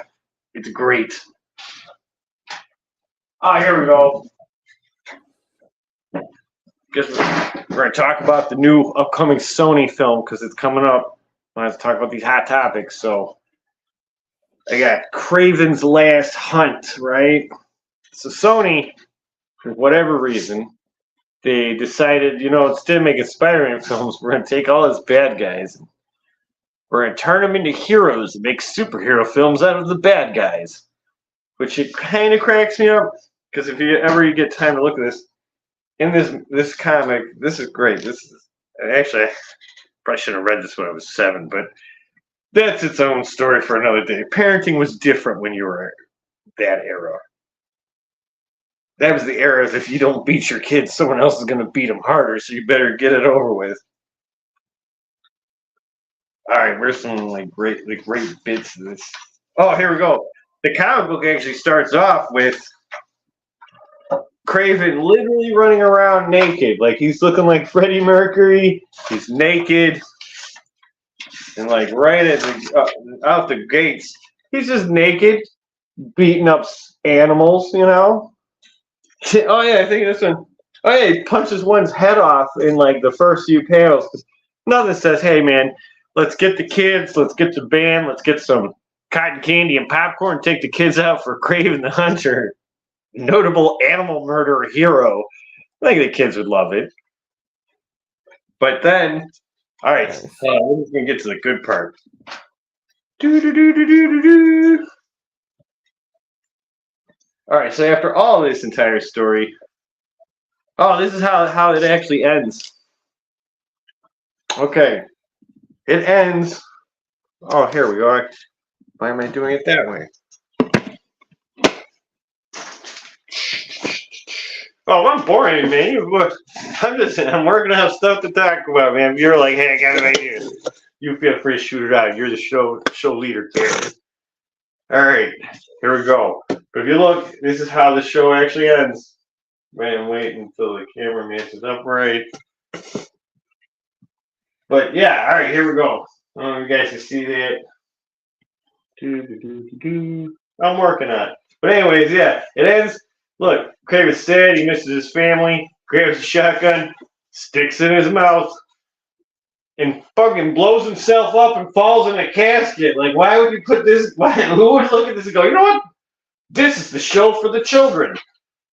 It's great. Ah, here we go. Guess we're going to talk about the new upcoming Sony film because it's coming up. I have to talk about these hot topics. So I got Kraven's Last Hunt, right? So Sony, for whatever reason, they decided, you know, instead of making Spider-Man films, we're going to take all his bad guys and we're going to turn them into heroes and make superhero films out of the bad guys. Which it kind of cracks me up, because if you ever get time to look at this, in this comic, this is great. This is actually, I probably shouldn't have read this when I was 7, but that's its own story for another day. Parenting was different when you were that era. That was the era of if you don't beat your kids, someone else is going to beat them harder, so you better get it over with. All right, where's some great bits of this? Oh, here we go. The comic book actually starts off with Kraven literally running around naked. Like, he's looking like Freddie Mercury. He's naked. And, like, right at out the gates, he's just naked, beating up animals, you know? Oh, yeah, I think this one. Oh, yeah, he punches one's head off in, like, the first few panels. Nothing says, hey, man, let's get the kids, let's get the band, let's get some cotton candy and popcorn, take the kids out for Kraven the Hunter, notable animal murderer hero. I think the kids would love it. But then, all right, we're just going to get to the good part. Do-do-do-do-do-do-do. All right, so after all this entire story, this is how it actually ends. Okay. It ends. Oh, here we go. Why am I doing it that way? Oh, I'm boring, man. I'm working to have stuff to talk about, man. If you're like, hey, I got an idea, you feel free to shoot it out. You're the show leader, Karen. All right, here we go. But if you look, this is how the show actually ends. Man, wait until the camera matches up right. But yeah, all right, here we go. I don't know if you guys can see that. I'm working on it. But anyways, yeah, it ends. Look, Kraven's sad. He misses his family. Grabs a shotgun, sticks in his mouth, and fucking blows himself up and falls in a casket. Like, why would you put this? Who would look at this and go, you know what? This is the show for the children.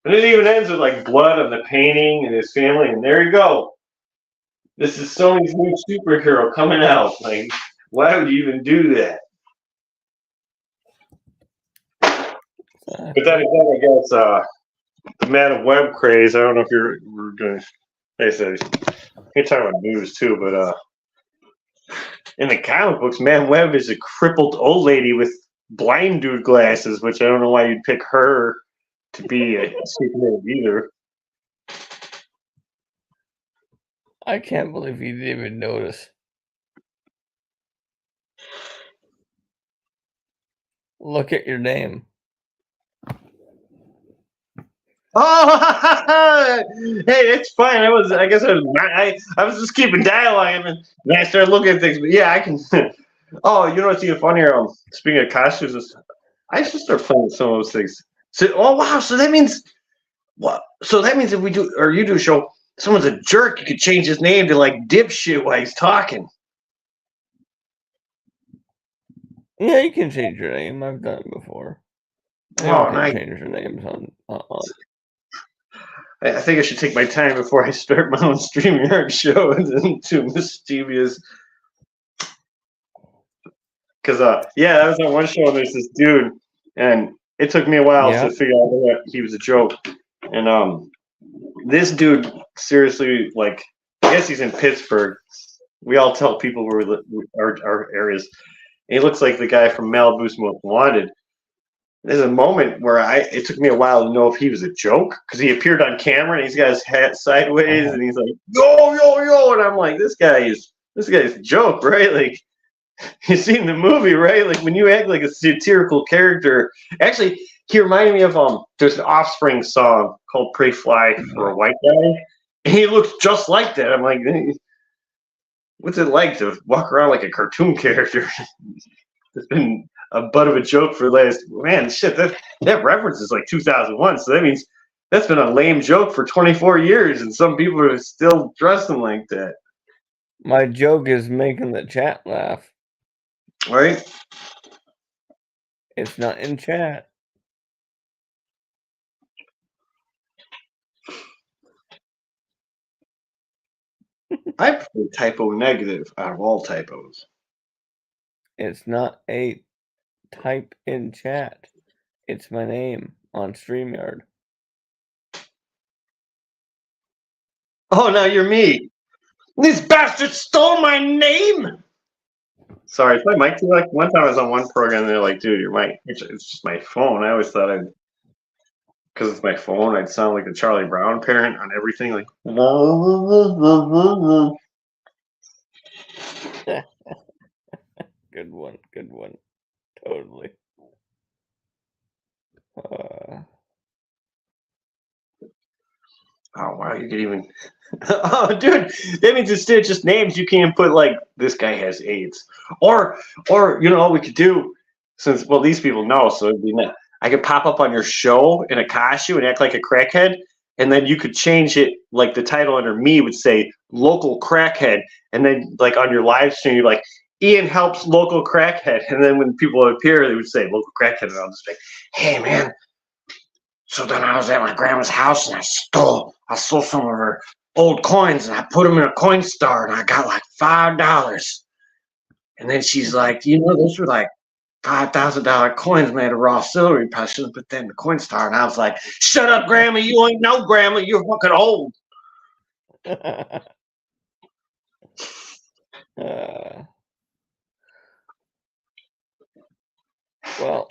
And it even ends with like blood on the painting and his family, and there you go. This is Sony's new superhero coming out. Like, why would you even do that? But then again, I guess the Man Web craze. I don't know if we're going to. Like I said, you're talking about news too, but in the comic books, Man Web is a crippled old lady with blind dude glasses, which I don't know why you'd pick her to be a superhero either. I can't believe you didn't even notice. Look at your name. Oh, hey, it's fine. I guess I was just keeping dialogue, and then I started looking at things. But yeah, I can. Oh, you know what's even funnier? Speaking of costumes, I should start playing with some of those things. So, oh wow, so that means what? So that means if we do or you do a show, someone's a jerk, you could change his name to like dipshit while he's talking. Yeah, you can change your name. I've done it before. Oh, You nice. can change your names on. I think I should take my time before I start my own StreamYard show into mischievous. Because yeah, that was on one show. There's this dude, and it took me a while to figure out that he was a joke. And this dude, seriously, like, I guess he's in Pittsburgh. We all tell people where our areas. And he looks like the guy from Malibu's Most Wanted. There's a moment where it took me a while to know if he was a joke because he appeared on camera and he's got his hat sideways and he's like, yo, yo, yo. And I'm like, this guy's a joke, right? Like, you've seen the movie, right? Like, when you act like a satirical character. Actually, he reminded me of there's an Offspring song called Pray Fly for a White Guy. And he looks just like that. I'm like, what's it like to walk around like a cartoon character? It's been a butt of a joke for the last, man, shit, that reference is like 2001. So that means that's been a lame joke for 24 years. And some people are still dressing like that. My joke is making the chat laugh. Right? It's not in chat. I prefer typo negative out of all typos. It's not a type in chat. It's my name on StreamYard. Oh, now you're me. These bastards stole my name. Sorry, is my mic too like? One time I was on one program and they're like, dude, your mic, it's just my phone. I always thought because it's my phone, I'd sound like a Charlie Brown parent on everything. Like, Good one. Good one. Totally. oh, wow, you could even. Oh, dude, that means instead of just names, you can put like, this guy has AIDS. Or you know what we could do, since, well, these people know, so it'd be nice. I could pop up on your show in a costume and act like a crackhead, and then you could change it, like the title under me would say local crackhead, and then like on your live stream you're like, Ian helps local crackhead, and then when people would appear they would say local crackhead, and I'll just be like, hey man, so then I was at my grandma's house and I stole some of her old coins and I put them in a coin star and I got like $5. And then she's like, you know, those were like $5,000 coins made of raw silver. You probably shouldn't put that in the coin star. And I was like, shut up, Grandma. You ain't no grandma. You're fucking old. Well,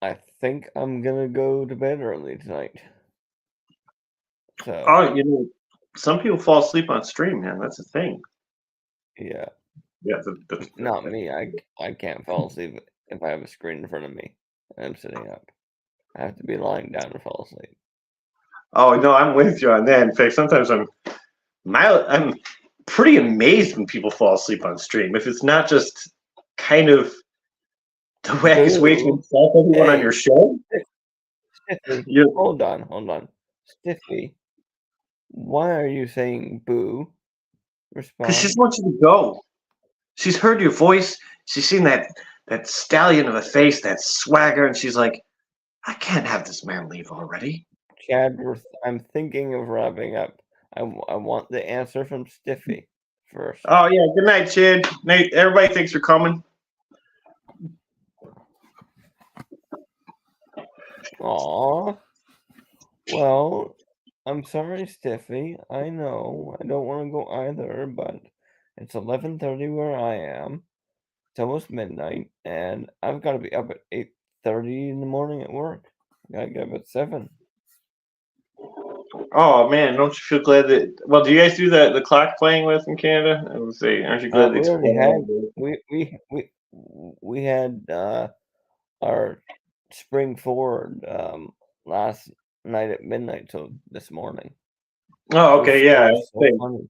I think I'm gonna go to bed early tonight. So, Oh, you know, some people fall asleep on stream, man. That's a thing. yeah, Yeah, not me. I can't fall asleep if I have a screen in front of me and I'm sitting up. I have to be lying down to fall asleep. Oh no, I'm with you on that. In fact, sometimes I'm pretty amazed when people fall asleep on stream. If it's not just kind of the wackiest way to insult everyone on your show. Stiffy, You- hold on. Stiffy, Why are you saying boo? Respond. Because she just wants you to go. She's heard your voice. She's seen that stallion of a face, that swagger, and she's like, I can't have this man leave already. Chad, I'm thinking of wrapping up. I want the answer from Stiffy first. Oh, yeah. Good night, Chad. Nate, everybody, thanks for coming. Aw. Well, I'm sorry, Stiffy. I know I don't want to go either, but it's 11:30 where I am. It's almost midnight, and I've got to be up at 8:30 in the morning at work. I gotta get up at 7. Oh, man. Don't you feel glad that... Well, do you guys do the clock playing with in Canada? I would say, aren't you glad We they already had explained we had our spring forward last night at midnight till this morning. Oh, okay. Yeah. It was so funny.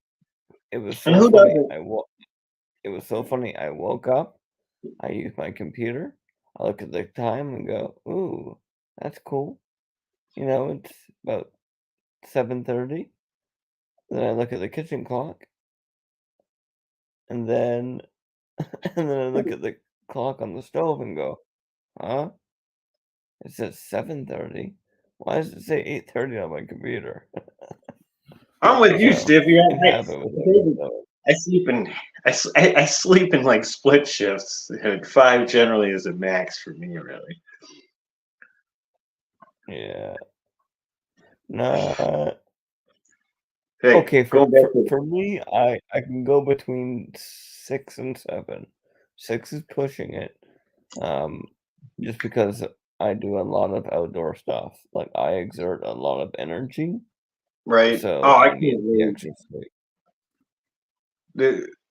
It was And so who funny. doesn't? It was so funny. I woke up, I used my computer, I look at the time and go, ooh, that's cool. You know, it's about 7:30. Then I look at the kitchen clock, and then and then I look at the clock on the stove and go, huh? It says 7:30. Why does it say 8:30 on my computer? I'm with you, So, Stiffy. it happened with every stove. I sleep in like split shifts. And 5 generally is a max for me, really. Yeah. Nah. Hey, Okay, go back to for me, I can go between 6 and 7. 6 is pushing it. Just because I do a lot of outdoor stuff. Like I exert a lot of energy, right. so Oh, I I can't need the wait. extra sleep.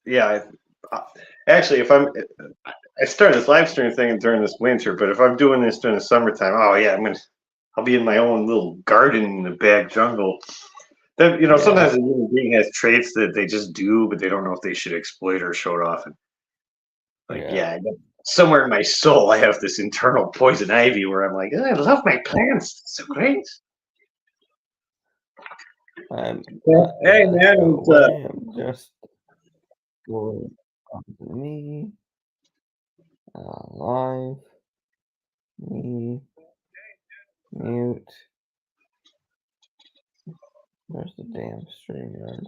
Yeah. Actually, if I started this live stream thing during this winter, but if I'm doing this during the summertime, oh yeah, I'll be in my own little garden in the back jungle. That Yeah. sometimes a human being has traits that they just do, but they don't know if they should exploit or show it off. And Yeah. somewhere in my soul, I have this internal poison ivy where I'm like, I love my plants. It's so great. Hey man, I'm just going on to me. Live. Me. Mute. Where's the damn StreamYard?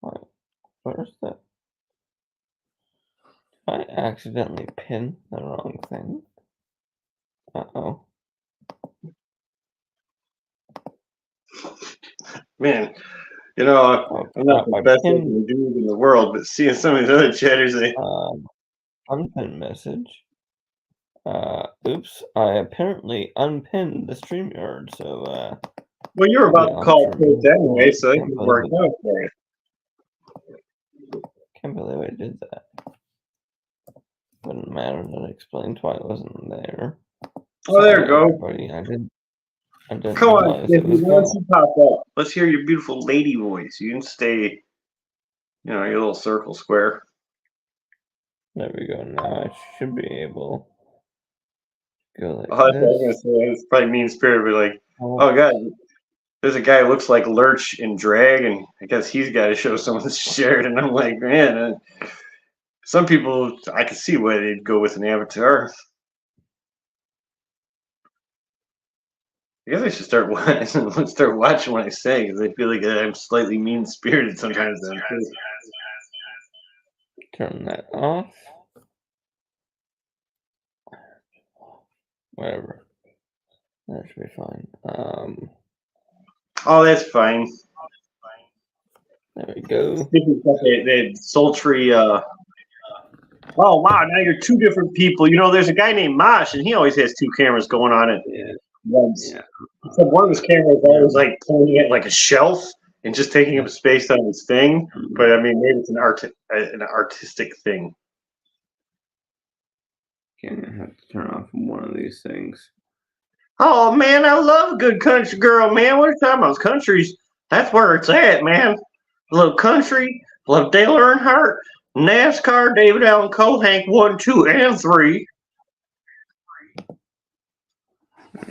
What? Where's that? I accidentally pinned the wrong thing. Uh-oh. man, I'm not the best looking dude in the world, but seeing some of these other chatters, Unpinned message. Oops, I apparently unpinned the StreamYard, so well, you were about to call it quits anyway, so it worked out for you. Can't believe I did that. Wouldn't matter. That explains why it wasn't there. Oh, there you go. Everybody. I didn't Come on, realize it was once gone. you pop up, let's hear your beautiful lady voice. You can stay, your little circle square. There we go. Now I should be able to go like I was gonna this. say it's probably mean spirit, but like, Oh, oh god, there's a guy who looks like Lurch in drag, and I guess he's got to show someone shared. And I'm like, man, some people I can see why they'd go with an avatar. I guess I should start watching what I say because I feel like I'm slightly mean spirited sometimes. turn that off. Whatever. That should be fine. Oh, that's fine. There we go. The sultry. Oh wow! Now you're 2 different people. There's a guy named Mosh, and he always has 2 cameras going on at once. Yeah. So one of his cameras was like pointing at like a shelf and just taking up space on his thing. But I mean, maybe it's an artistic thing. Can't have to turn off one of these things. Oh man, I love a good country girl, man. What are you talking about? Countries, that's where it's at, man. Love country, love Dale Earnhardt, NASCAR, David Allen Cole, Hank 1, 2, and 3.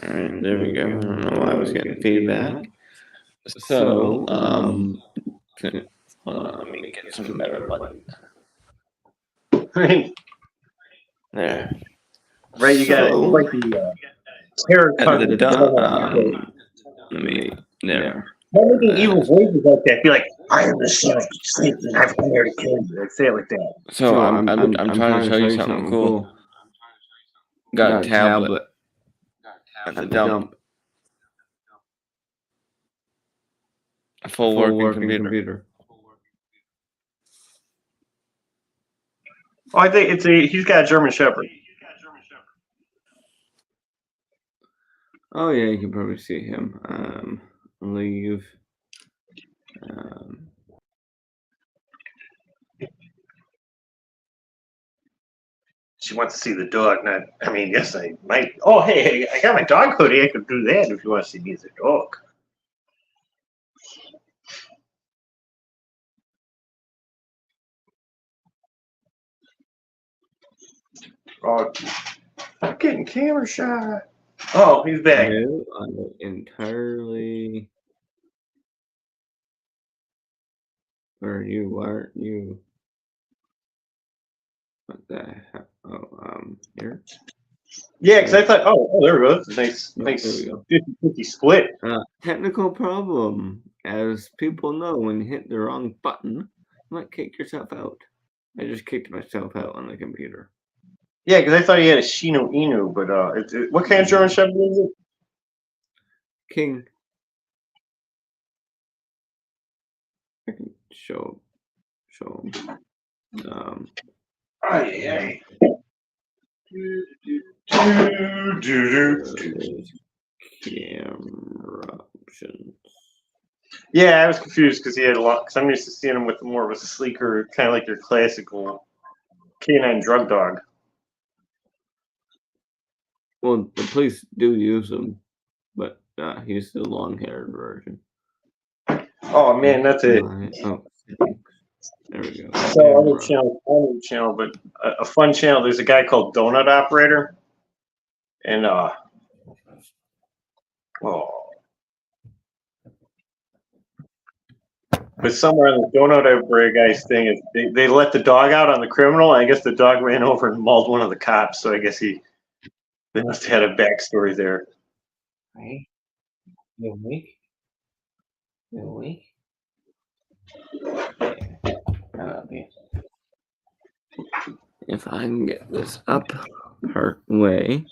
Alright, there we go. I don't know why I was getting feedback. So, hold on, let me get some better buttons. Right, There. you got it. So, Like the terror at country. the dot, let me, there. Not making evil voices like that. Be like, I am the son of Satan. I've come here to kill you. Like, say it like that. So, I'm trying to show you something cool. Got a tablet at the dump. A full working computer. Oh, I think he's got a German Shepherd. Oh yeah, you can probably see him. Leave. She wants to see the dog. Not, I mean, yes, I might. Oh, hey, I got my dog hoodie. I could do that if you want to see me as a dog. Oh, I'm getting camera shot. Oh, he's back. No, I'm entirely. Where you are you? What the heck? Oh, here. Yeah, because I thought, oh, there we go. That's a There nice we go. 50-50 split. Technical problem. As people know, when you hit the wrong button, you might kick yourself out. I just kicked myself out on the computer. Yeah, because I thought he had a Shino Inu, but what kind of German Shepherd is it? King. I can show him. Aye. Camera options. Yeah, I was confused because he had a lot. Because I'm used to seeing him with more of a sleeker, kind of like your classical canine drug dog. Well, the police do use him, but he's the long-haired version. Oh man, that's it. Oh, there we go. So other channel, but a fun channel. There's a guy called Donut Operator, and but somewhere on the Donut Operator guy's thing is they let the dog out on the criminal. And I guess the dog ran over and mauled one of the cops. So I guess they must have had a backstory there. Hey, you awake? You awake? I love you. If I can get this up part way.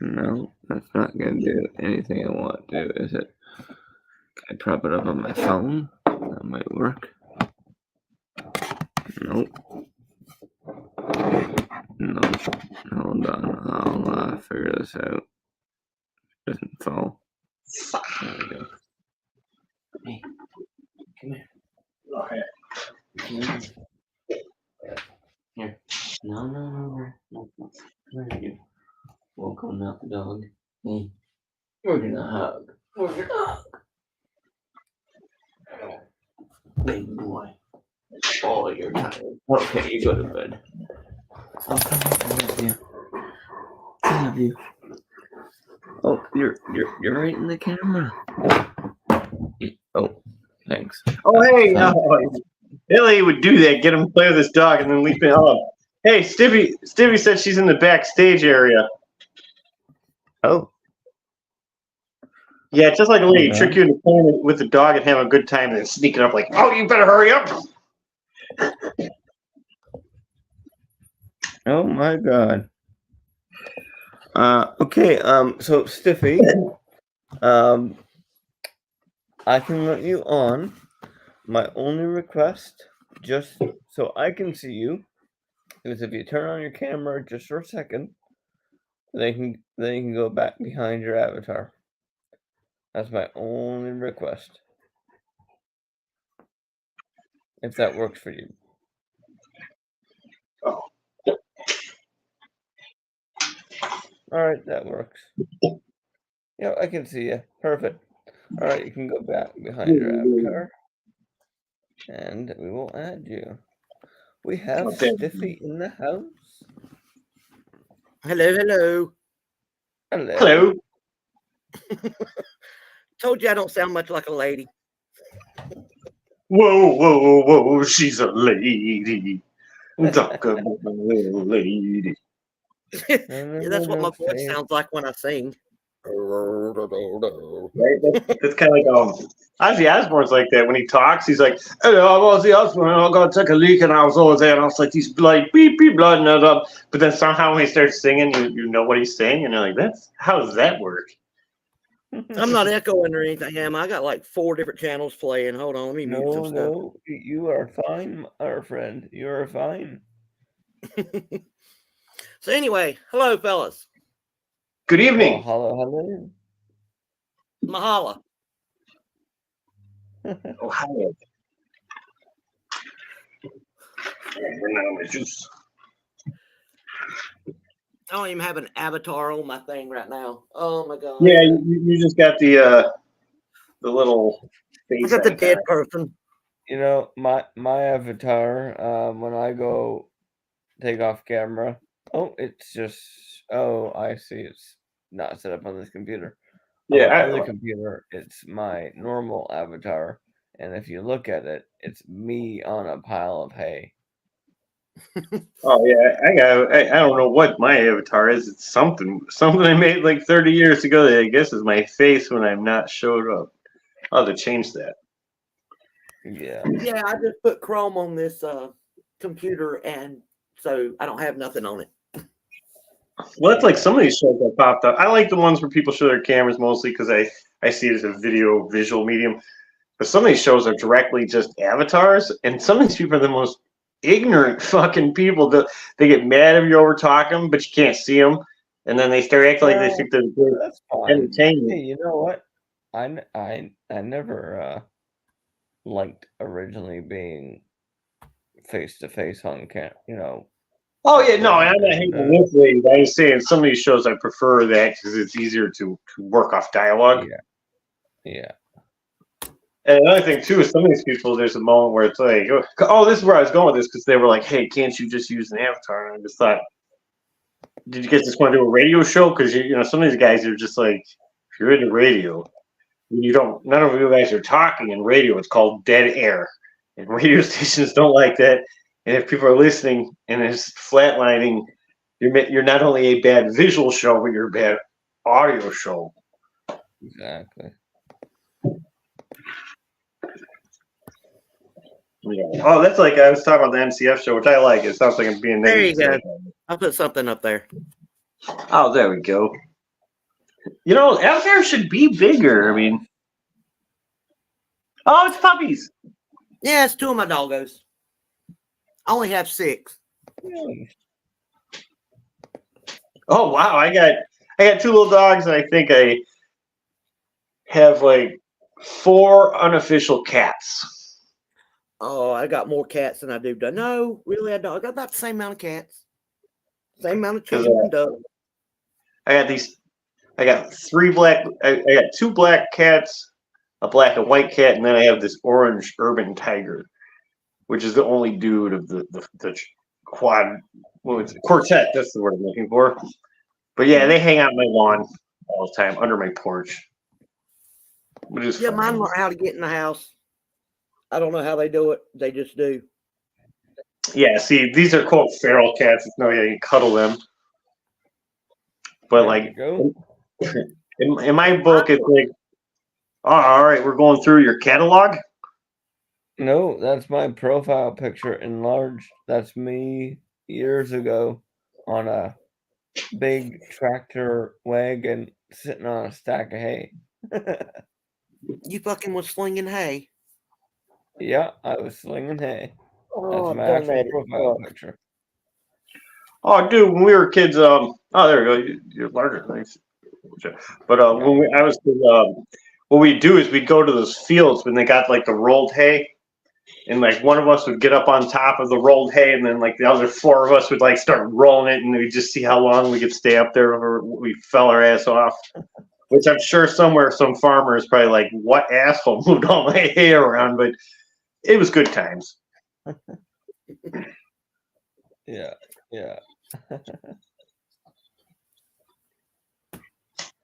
No, that's not gonna do anything I want to do, is it? Can I prop it up on my phone? That might work. Nope. Nope. Hold on. I'll figure this out. Doesn't fall. There we go. Hey, come here. Okay. Come here. Here. No. Where are you? Welcome out, dog. Hey, we're gonna hug. We're gonna hug. Big boy. Oh, you're tired. Okay, you go to bed. Okay, I love you. I love you. Oh, you're right in the camera. Oh, thanks. Oh hey, Billy would do that. Get him to play with his dog and then leave him alone. Hey, Stivy said she's in the backstage area. Oh. Yeah, just like a lady, Okay. trick you into playing with the dog and having a good time and then sneaking up like, oh, you better hurry up. Oh my god. Okay, so Stiffy, I can let you on. My only request, just so I can see you, is if you turn on your camera just for a second, then you can go back behind your avatar. That's my only request. If that works for you. Oh. Alright, that works. Yeah, I can see you. Perfect. Alright, you can go back behind your avatar. And we will add you. We have Okay. Stiffy in the house. Hello, hello. Hello. Hello. Told you I don't sound much like a lady. Whoa, whoa, whoa, she's a lady. Talk about a little lady. Yeah, that's what my voice sounds like when I sing. Right? That's kind of like Ozzy Osbourne's like that when he talks. He's like, "Hello, I'm Ozzy Osbourne. I got to take a leak, and I was over there, and I was like, these blood, beep, beep, blood, and up." But then somehow when he starts singing, you know what he's saying, and you're like, "That's how does that work?" I'm not echoing or anything, am I? I got like 4 different channels playing. Hold on, let me mute some stuff. No, you are fine, our friend. You are fine. So anyway, hello, fellas. Good evening. Oh, hello. Mahala. Ohio. Juice. I don't even have an avatar on my thing right now. Oh my god. Yeah, you just got the little I face. got the dead icon. person. You know, my avatar, when I go take off camera, it's just, I see, it's not set up on this computer. Yeah, On my I- other computer, it's my normal avatar, and if you look at it, it's me on a pile of hay. Oh yeah, I don't know what my avatar is. It's something I made like 30 years ago that I guess is my face when I'm not showed up. I'll have to change that. Yeah. Yeah, I just put Chrome on this computer, and so I don't have nothing on it. Well, that's like some of these shows that popped up. I like the ones where people show their cameras mostly because I see it as a visual medium. But some of these shows are directly just avatars, and some of these people are the most ignorant fucking people. They get mad if you over talk them, but you can't see them, and then they start acting like they think they're good That's fine. entertainment. Hey, you know what? I never liked originally being face to face on cam. You know. Oh yeah, no, I'm not hating this lady. But I'm just saying some of these shows I prefer that because it's easier to work off dialogue. Yeah. And another thing too is some of these people, there's a moment where it's like, oh, this is where I was going with this because they were like, hey, can't you just use an avatar? And I just thought, did you guys just want to do a radio show? Because you know some of these guys are just like, if you're into radio, you don't. None of you guys are talking in radio. It's called dead air, and radio stations don't like that. And if people are listening and it's flatlining, you're not only a bad visual show, but you're a bad audio show. Exactly. Yeah. Oh, that's like I was talking about the NCF show, which I like. It sounds like I'm being There you negative. go. I'll put something up there. Oh, there we go. You know, Avatar should be bigger. I mean, oh, it's puppies. Yeah, it's 2 of my doggos. I only have 6. Oh wow, I got 2 little dogs, and I think I have like 4 unofficial cats. Oh, I got more cats than I do. No, really, I don't. I got about the same amount of cats. Same amount of chickens and dogs. I got 3 black. I got 2 black cats, a black and white cat, and then I have this orange urban tiger, which is the only dude of the quad. What was it? Quartet? That's the word I'm looking for. But yeah, they hang out on my lawn all the time under my porch. Which is fun. Mine learn how to get in the house. I don't know how they do it. They just do. Yeah, see, these are quote feral cats. It's no, yeah, you can cuddle them. But like, in my book, it's like, oh, all right, we're going through your catalog. No, that's my profile picture enlarged. That's me years ago on a big tractor wagon sitting on a stack of hay. You fucking was slinging hay. Yeah, I was slinging hay. Oh, That's my I've done actual that. profile picture. Oh, dude, when we were kids, oh, there we go. You're larger. Nice. But when I was, what we'd do is we'd go to those fields when they got like the rolled hay, and like one of us would get up on top of the rolled hay, and then like the other 4 of us would like start rolling it, and we'd just see how long we could stay up there before we fell our ass off. Which I'm sure somewhere some farmer is probably like, "What asshole moved all my hay around?" But it was good times. Yeah.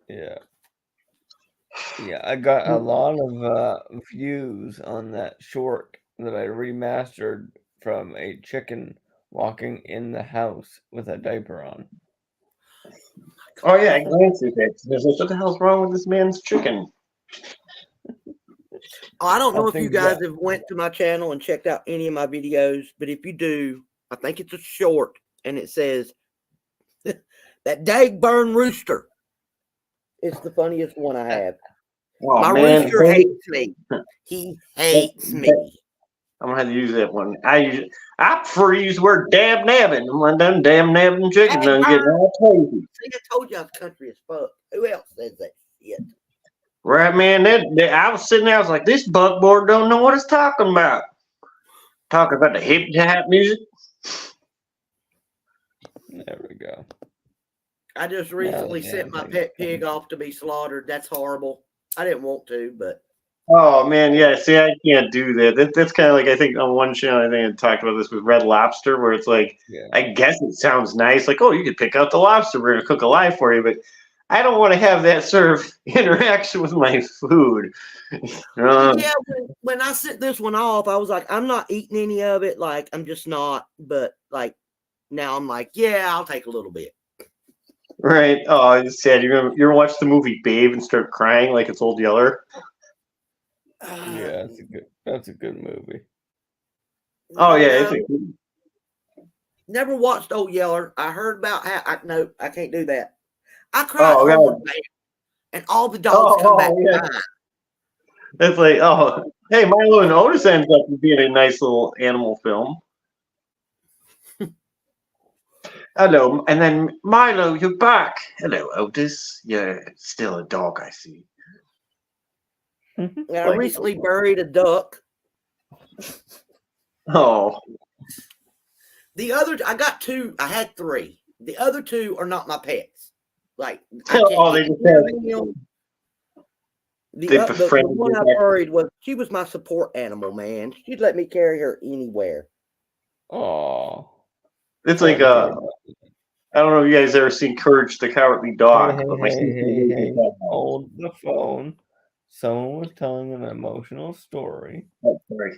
Yeah. Yeah, I got a lot of views on that short that I remastered from a chicken walking in the house with a diaper on. Oh yeah, I glanced at that. There's like, what the hell's wrong with this man's chicken? Oh, I don't know I if you think guys that- have went to my channel and checked out any of my videos, but if you do, I think it's a short and it says that Dagburn rooster. It's the funniest one I have. Oh My man, rooster hates me. He hates me. I'm gonna have to use that one. I prefer to use the word dab nabbing. I'm like done damn nabbing chicken. I'm getting all crazy. See, I told you I was country as fuck. Who else says that shit? Right, man. I was sitting there. I was like, this buckboard don't know what it's talking about. Talking about the hip hop music. There we go. I just recently yeah, sent my thanks, pet thanks. pig off to be slaughtered. That's horrible. I didn't want to, but Oh man, yeah. See, I can't do that. That's kind of like I think on one channel I think I talked about this with Red Lobster, where it's like Yeah. I guess it sounds nice, like oh you could pick out the lobster, we're gonna cook alive for you, but I don't want to have that sort of interaction with my food. yeah, when I sent this one off, I was like, I'm not eating any of it. Like, I'm just not. But like now, I'm like, yeah, I'll take a little bit. Right. Oh, it's sad. You ever watch the movie Babe and start crying like it's Old Yeller? Yeah, that's a good movie. Oh yeah, it's No, never watched Old Yeller. I heard about how. No, I can't do that. I cried Oh, hard, God. man, and all the dogs come back. yeah. Fine. It's like oh hey, Milo and Otis ends up being a nice little animal film. Hello, and then Milo, you're back. Hello, Otis. You're still a dog, I see. And I recently buried a duck. Oh, The other, I got two. I had three. The other two are not my pets. Like, I Oh, they get just have- them. They The befriended one I you. buried she was my support animal, man. She'd let me carry her anywhere. Oh. it's like I don't know if you guys ever seen Courage the Cowardly Dog. Hey, but my hey, sister hey, really hey. did that. Hold the phone. Someone was telling an emotional story. Oh, sorry.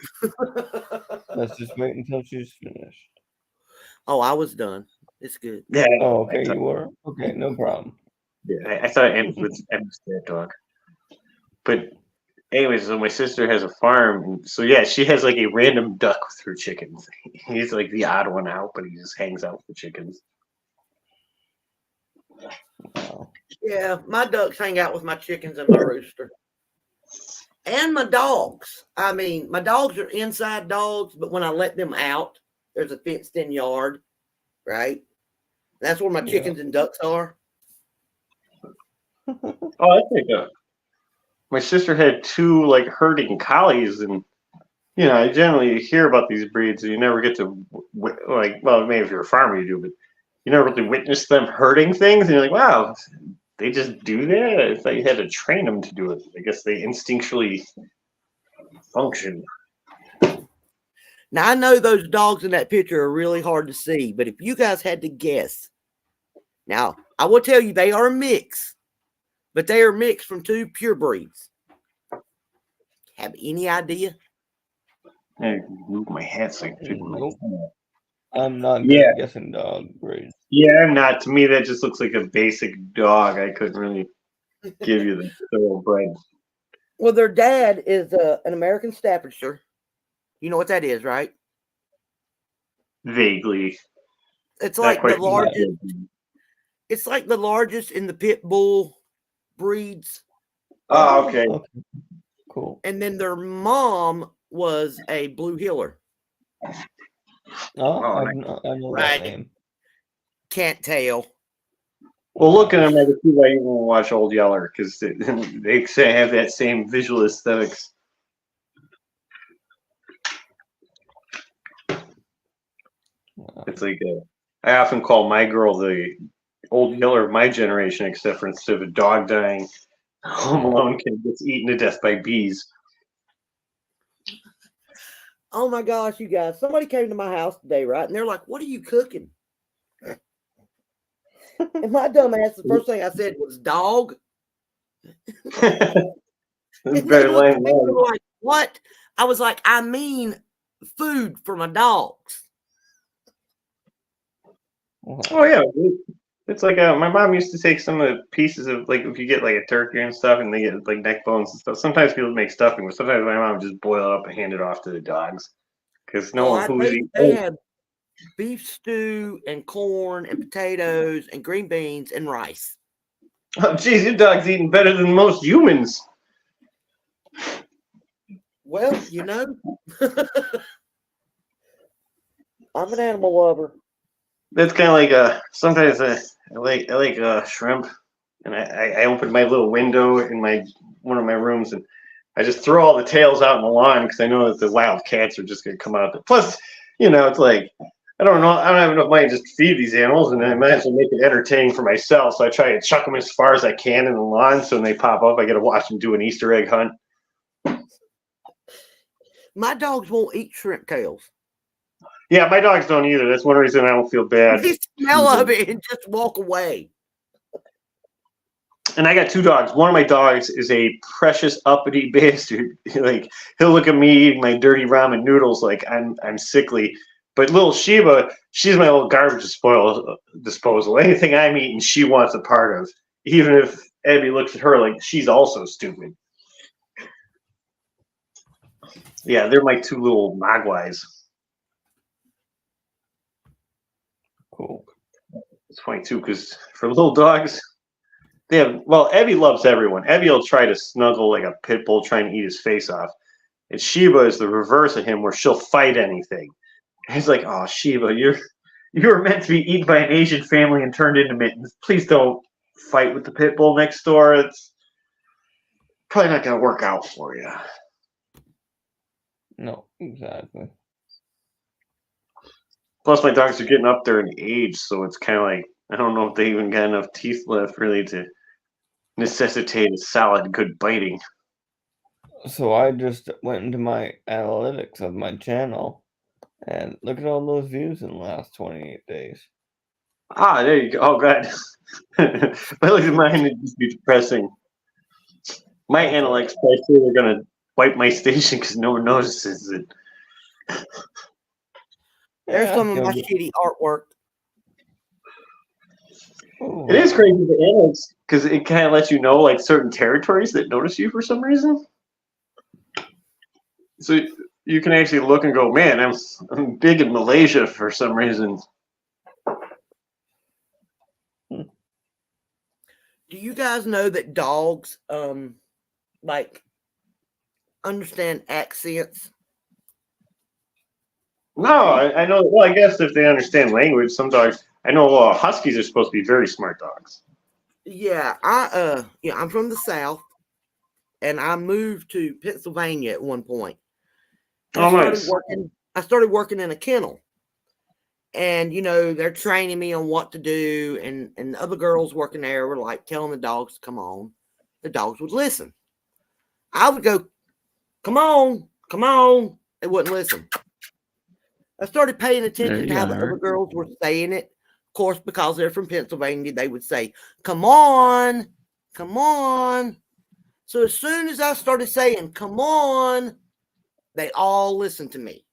Let's just wait until she's finished. Oh, I was done. It's good. Yeah. Oh, okay, you were? Okay, no problem. I thought it ended with that dog. But anyways, so my sister has a farm, so yeah, she has like a random duck with her chickens. He's like the odd one out, but he just hangs out with the chickens. Wow. Yeah, my ducks hang out with my chickens and my rooster. And my dogs. I mean, my dogs are inside dogs, but when I let them out, there's a fenced in yard, right? That's where my Yeah. chickens and ducks are. Oh, I think my sister had two like herding collies, and you know, I generally hear about these breeds, and you never get to like, well, maybe if you're a farmer, you do, but you never really witness them herding things, and you're like, wow, they just do that. If they had to train them to do it, I guess they instinctually function. Now, I know those dogs in that picture are really hard to see, but if you guys had to guess, now, I will tell you they are a mix, but they are mixed from two pure breeds. Have any idea? I move my hat so I can fit in my Nope. hand. I'm not good Yeah. at guessing dog breeds. Yeah, I'm not. To me, that just looks like a basic dog. I couldn't really give you the thoroughbred. Well, their dad is an American Staffordshire. You know what that is, right? Vaguely. It's Not like quite the largest. vaguely. It's like the largest in the pit bull breeds. Oh, okay. Cool. And then their mom was a Blue Heeler. Oh, I nice. know Right. that name. Can't tell. Well, look at them. I can see why you want to watch Old Yeller, because they say have that same visual aesthetics. Wow. It's like I often call my girl the Old Yeller of my generation, except for instead of a dog dying, Home Alone kid gets eaten to death by bees. Oh my gosh, you guys. Somebody came to my house today, right? And they're like, what are you cooking? And my dumb ass, the first thing I said was dog. And they Better looked line at me and than were like, what? I was like, I mean food for my dogs. Oh yeah, it's like my mom used to take some of the pieces of like if you get like a turkey and stuff, and they get like neck bones and stuff. Sometimes people make stuffing, but sometimes my mom would just boil it up and hand it off to the dogs because no one who's They had beef stew and corn and potatoes and green beans and rice. Oh, geez, your dog's eating better than most humans. Well, you know, I'm an animal lover. That's kind of like sometimes I like shrimp, and I open my little window in one of my rooms, and I just throw all the tails out in the lawn because I know that the wild cats are just gonna come out. Plus, it's like I don't have enough money to just feed these animals, and I might as well make it entertaining for myself. So I try to chuck them as far as I can in the lawn, so when they pop up, I get to watch them do an Easter egg hunt. My dogs won't eat shrimp tails. Yeah, my dogs don't either. That's one reason I don't feel bad. They smell of it and just walk away. And I got two dogs. One of my dogs is a precious uppity bastard. Like he'll look at me eating my dirty ramen noodles like I'm sickly. But little Sheba, she's my little garbage disposal. Anything I'm eating, she wants a part of. Even if Abby looks at her like she's also stupid. Yeah, they're my two little mogwais. Cool. It's funny too, because for little dogs, Abby loves everyone. Abby will try to snuggle like a pit bull trying to eat his face off. And Sheba is the reverse of him, where she'll fight anything. And he's like, "Oh, Sheba, you were meant to be eaten by an Asian family and turned into mittens. Please don't fight with the pit bull next door. It's probably not going to work out for you." No, exactly. Plus, my dogs are getting up there in age, so it's kind of like I don't know if they even got enough teeth left really to necessitate a solid, good biting. So I just went into my analytics of my channel, and look at all those views in the last 28 days. Ah, there you go. Oh, God. If I look at mine, it'd just be depressing. My analytics probably say they're going to wipe my station because no one notices it. There's Yeah, some of you'll my get- shitty artwork. Ooh, It is crazy, the analytics, because it kind of lets you know, like, certain territories that notice you for some reason. So you can actually look and go, man, I'm big in Malaysia for some reason. Do you guys know that dogs like understand accents? No, I know. Well, I guess if they understand language, some dogs. I know huskies are supposed to be very smart dogs. Yeah, I'm from the South, and I moved to Pennsylvania at one point. Oh, nice. I started working in a kennel, and they're training me on what to do, and the other girls working there were like telling the dogs to come on. The dogs would listen. I would go, come on, come on. They wouldn't listen. I started paying attention to how the other girls were saying it. Of course, because they're from Pennsylvania, they would say, come on, come on. So as soon as I started saying, come on, they all listened to me.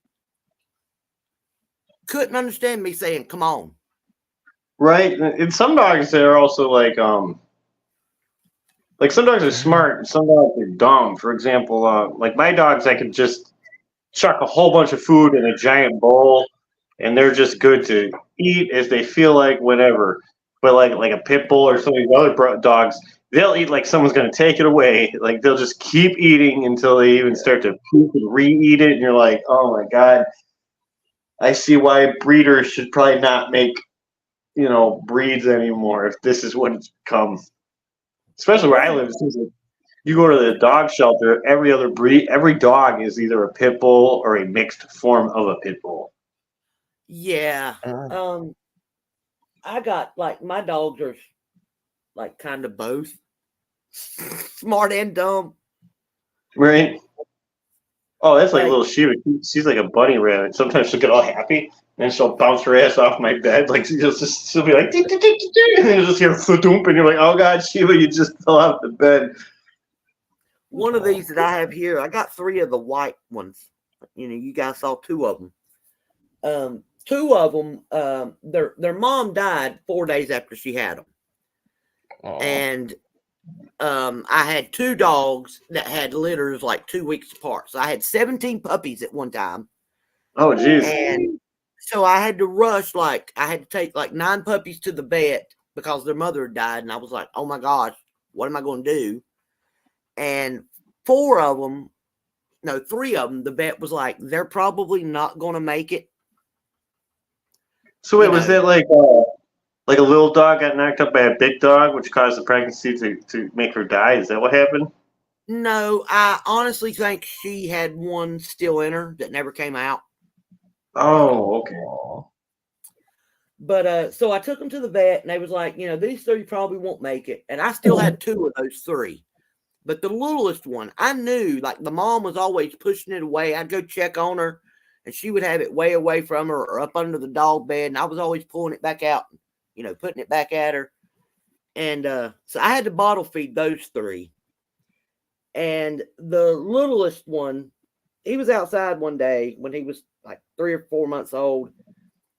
Couldn't understand me saying, come on. Right. And some dogs are also like some dogs are smart and some dogs are dumb. For example, like my dogs, I could just chuck a whole bunch of food in a giant bowl and they're just good to eat as they feel like, whatever. But like a pit bull or some of these other dogs, they'll eat like someone's going to take it away. Like they'll just keep eating until they even start to poop and re-eat it. And you're like, oh my God, I see why breeders should probably not make, breeds anymore if this is what it's become. Especially where I live, it seems like you go to the dog shelter, every dog is either a pit bull or a mixed form of a pit bull. Yeah. I got like my dogs are like kind of both smart and dumb. Right? Oh, that's like little Sheba. She's like a bunny rabbit. Sometimes she'll get all happy. and she'll bounce her ass off my bed. Like she'll be like, "Tick, tick, tick, tick, tick," and then you'll just hear thump, and you're like, "Oh God, Sheila, you just fell out the bed." One of these that I have here, I got 3 of the white ones. You know, you guys saw 2 of them. 2 of them, their mom died 4 days after she had them, Aw. and I had 2 dogs that had litters like 2 weeks apart. So I had 17 puppies at one time. Oh jeez. And so I had to rush, like I had to take like 9 puppies to the vet because their mother had died. And I was like, oh my gosh, what am I going to do? And 3 of them, the vet was like, they're probably not going to make it. So wait, You was know. that like a little dog got knocked up by a big dog, which caused the pregnancy to make her die? Is that what happened? No, I honestly think she had one still in her that never came out. Oh, okay. Aw. But so I took them to the vet, and they was like, these 3 probably won't make it. And I still had 2 of those 3. But the littlest one, I knew, like the mom was always pushing it away. I'd go check on her, and she would have it way away from her or up under the dog bed. And I was always pulling it back out, putting it back at her. And so I had to bottle feed those 3. And the littlest one, he was outside one day when he was like 3 or 4 months old.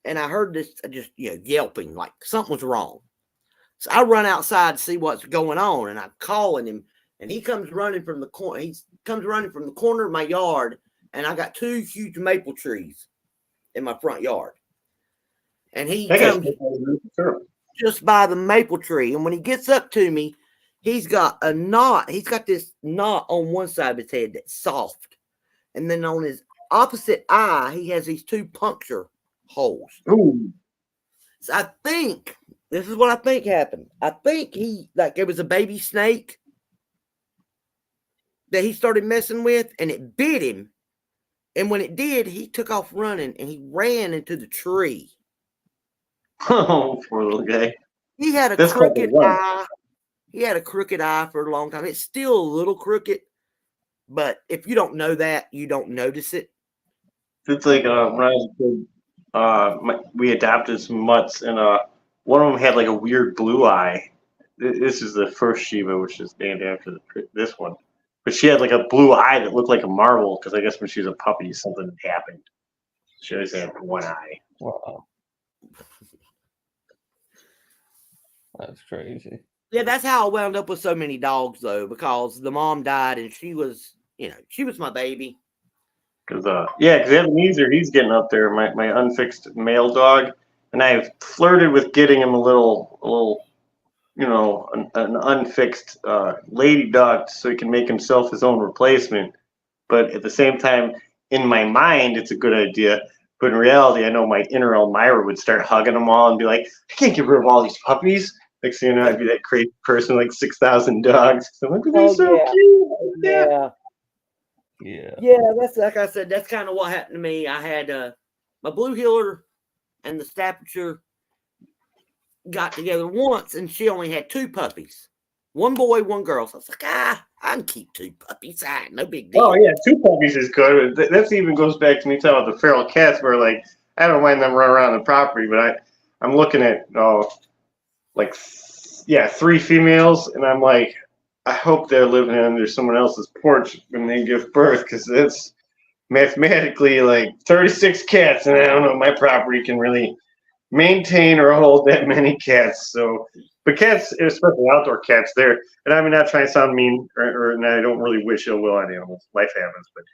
And I heard this just, yelping like something was wrong. So I run outside to see what's going on. And I'm calling him. And he comes running from the corner. He comes running from the corner of my yard. And I got 2 huge maple trees in my front yard. And he comes just by the maple tree. And when he gets up to me, he's got a knot. He's got this knot on one side of his head that's soft. And then on his opposite eye, he has these 2 puncture holes. Ooh. So I think, this is what I think happened. I think it was a baby snake that he started messing with, and it bit him. And when it did, he took off running, and he ran into the tree. Oh, poor little guy. He had a That's called the crooked one. eye. He had a crooked eye for a long time. It's still a little crooked, but if you don't know that, you don't notice it. It's like when I was a kid, we adopted some mutts, and one of them had like a weird blue eye. This is the first Shiba, which is named after this one. But she had like a blue eye that looked like a marble because I guess when she was a puppy, something happened. She always had one eye. Wow. That's crazy. Yeah, that's how I wound up with so many dogs, though, because the mom died and she was my baby. Because Ebenezer, he's getting up there, my unfixed male dog, and I've flirted with getting him a little, an unfixed lady dog so he can make himself his own replacement. But at the same time, in my mind, it's a good idea. But in reality, I know my inner Elmira would start hugging them all and be like, I can't get rid of all these puppies. Next thing you know, I'd be that crazy person with like 6,000 dogs. So I'm like, they're so cute. Yeah, that's like I said, that's kind of what happened to me. I had my Blue Heeler and the Staffordshire got together once, and she only had 2 puppies. 1 boy, 1 girl. So I was like, I can keep 2 puppies. No big deal. Oh, yeah, 2 puppies is good. That even goes back to me talking about the feral cats where, like, I don't mind them running around the property, but I'm looking at, 3 females, and I'm like, I hope they're living under someone else's porch when they give birth, because it's mathematically like 36 cats, and I don't know if my property can really maintain or hold that many cats. So, but cats, especially outdoor cats, and I'm not trying to sound mean, and I don't really wish ill will on animals. Life happens, but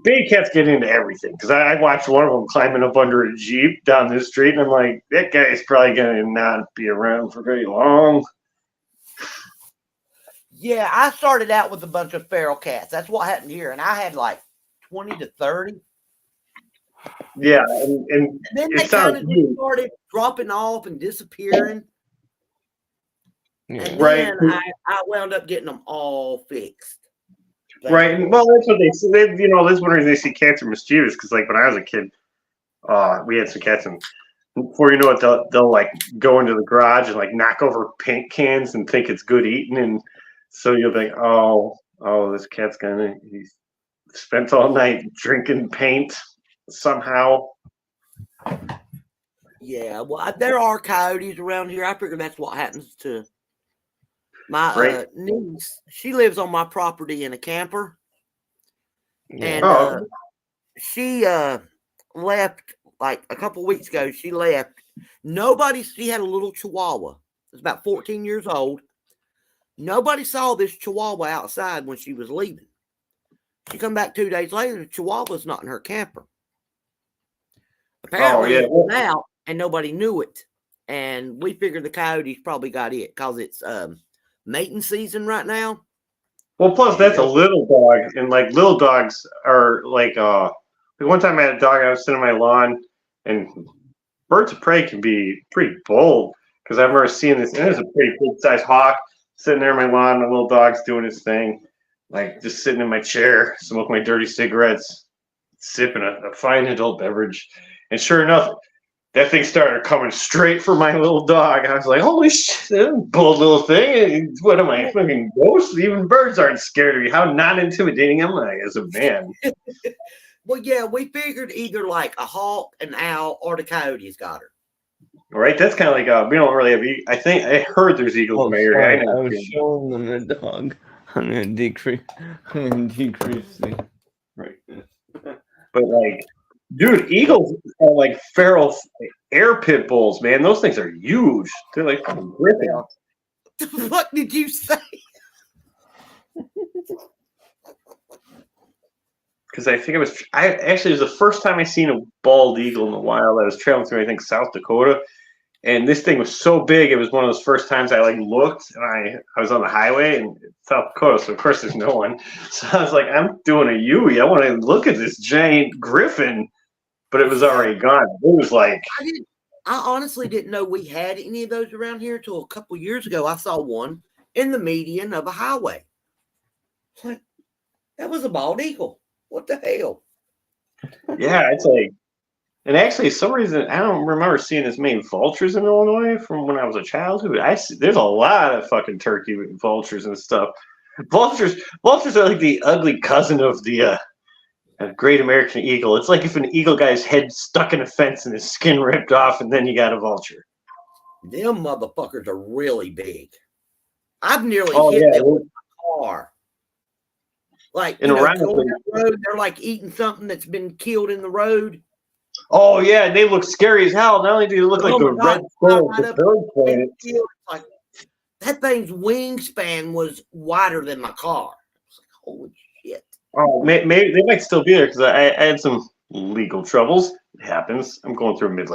big cats get into everything. Because I watched one of them climbing up under a Jeep down the street, and I'm like, that guy's probably going to not be around for very long. Yeah, I started out with a bunch of feral cats. That's what happened here. And I had like 20 to 30. Yeah, and then they kind of just started dropping off and disappearing. Yeah. And Right. then I wound up getting them all fixed. Right. And, well, that's what they say. This one reason they see cats are mischievous, because like when I was a kid, we had some cats, and before you know it, they'll like go into the garage and like knock over paint cans and think it's good eating, and so you'll be like, oh, this cat's he spent all night drinking paint somehow. Yeah, well, there are coyotes around here. I figure that's what happens to my Right. niece. She lives on my property in a camper, and Oh. she left like a couple weeks ago. She left. She had a little chihuahua. It was about 14 years old. Nobody saw this chihuahua outside when she was leaving. She come back 2 days later. The chihuahua's not in her camper. Apparently, yeah. it went out and nobody knew it. And we figured the coyotes probably got it because it's mating season right now. Well, plus that's a little dog, and like little dogs are like one time I had a dog. I was sitting on my lawn, and birds of prey can be pretty bold because I remember seeing this. And there's a pretty big sized hawk sitting there on my lawn. The little dog's doing his thing, like just sitting in my chair, smoking my dirty cigarettes, sipping a fine adult beverage. And sure enough, that thing started coming straight for my little dog. I was like, holy shit, bold little thing. What am I, fucking ghost? Even birds aren't scared of me. How not intimidating am I as a man? Well, yeah, we figured either like a hawk, an owl, or the coyotes got her. Right? That's kind of like, we don't really have, I think, I heard there's eagles in my area. I was showing them the dog. I'm going to decrease the brightness. But like, dude, eagles are like feral air pit bulls, man. Those things are huge. They're like fucking gripping. What did you say? Because I think it was the first time I seen a bald eagle in the wild. I was traveling through, I think, South Dakota, and this thing was so big. It was one of those first times I like looked, and I was on the highway in South Dakota, so of course there's no one. So I was like, I'm doing a Yui. I want to look at this giant griffin, but it was already gone. It was like, I honestly didn't know we had any of those around here until a couple years ago. I saw one in the median of a highway. Like, that was a bald eagle. What the hell? yeah, it's like, and actually, some reason I don't remember seeing as many vultures in Illinois from when I was a child. There's a lot of fucking turkey vultures and stuff. Vultures are like the ugly cousin of the great American eagle. It's like if an eagle guy's head stuck in a fence and his skin ripped off, and then you got a vulture. Them motherfuckers are really big. I've nearly hit yeah, them with my car. Like, In you know, around the going down the road, they're like eating something that's been killed in the road. Oh yeah, they look scary as hell. Not only do they look like the red skull, the bird planet. Like, that thing's wingspan was wider than my car. I was like, holy shit. Oh, maybe they might still be there because I had some legal troubles. It happens. I'm going through a midlife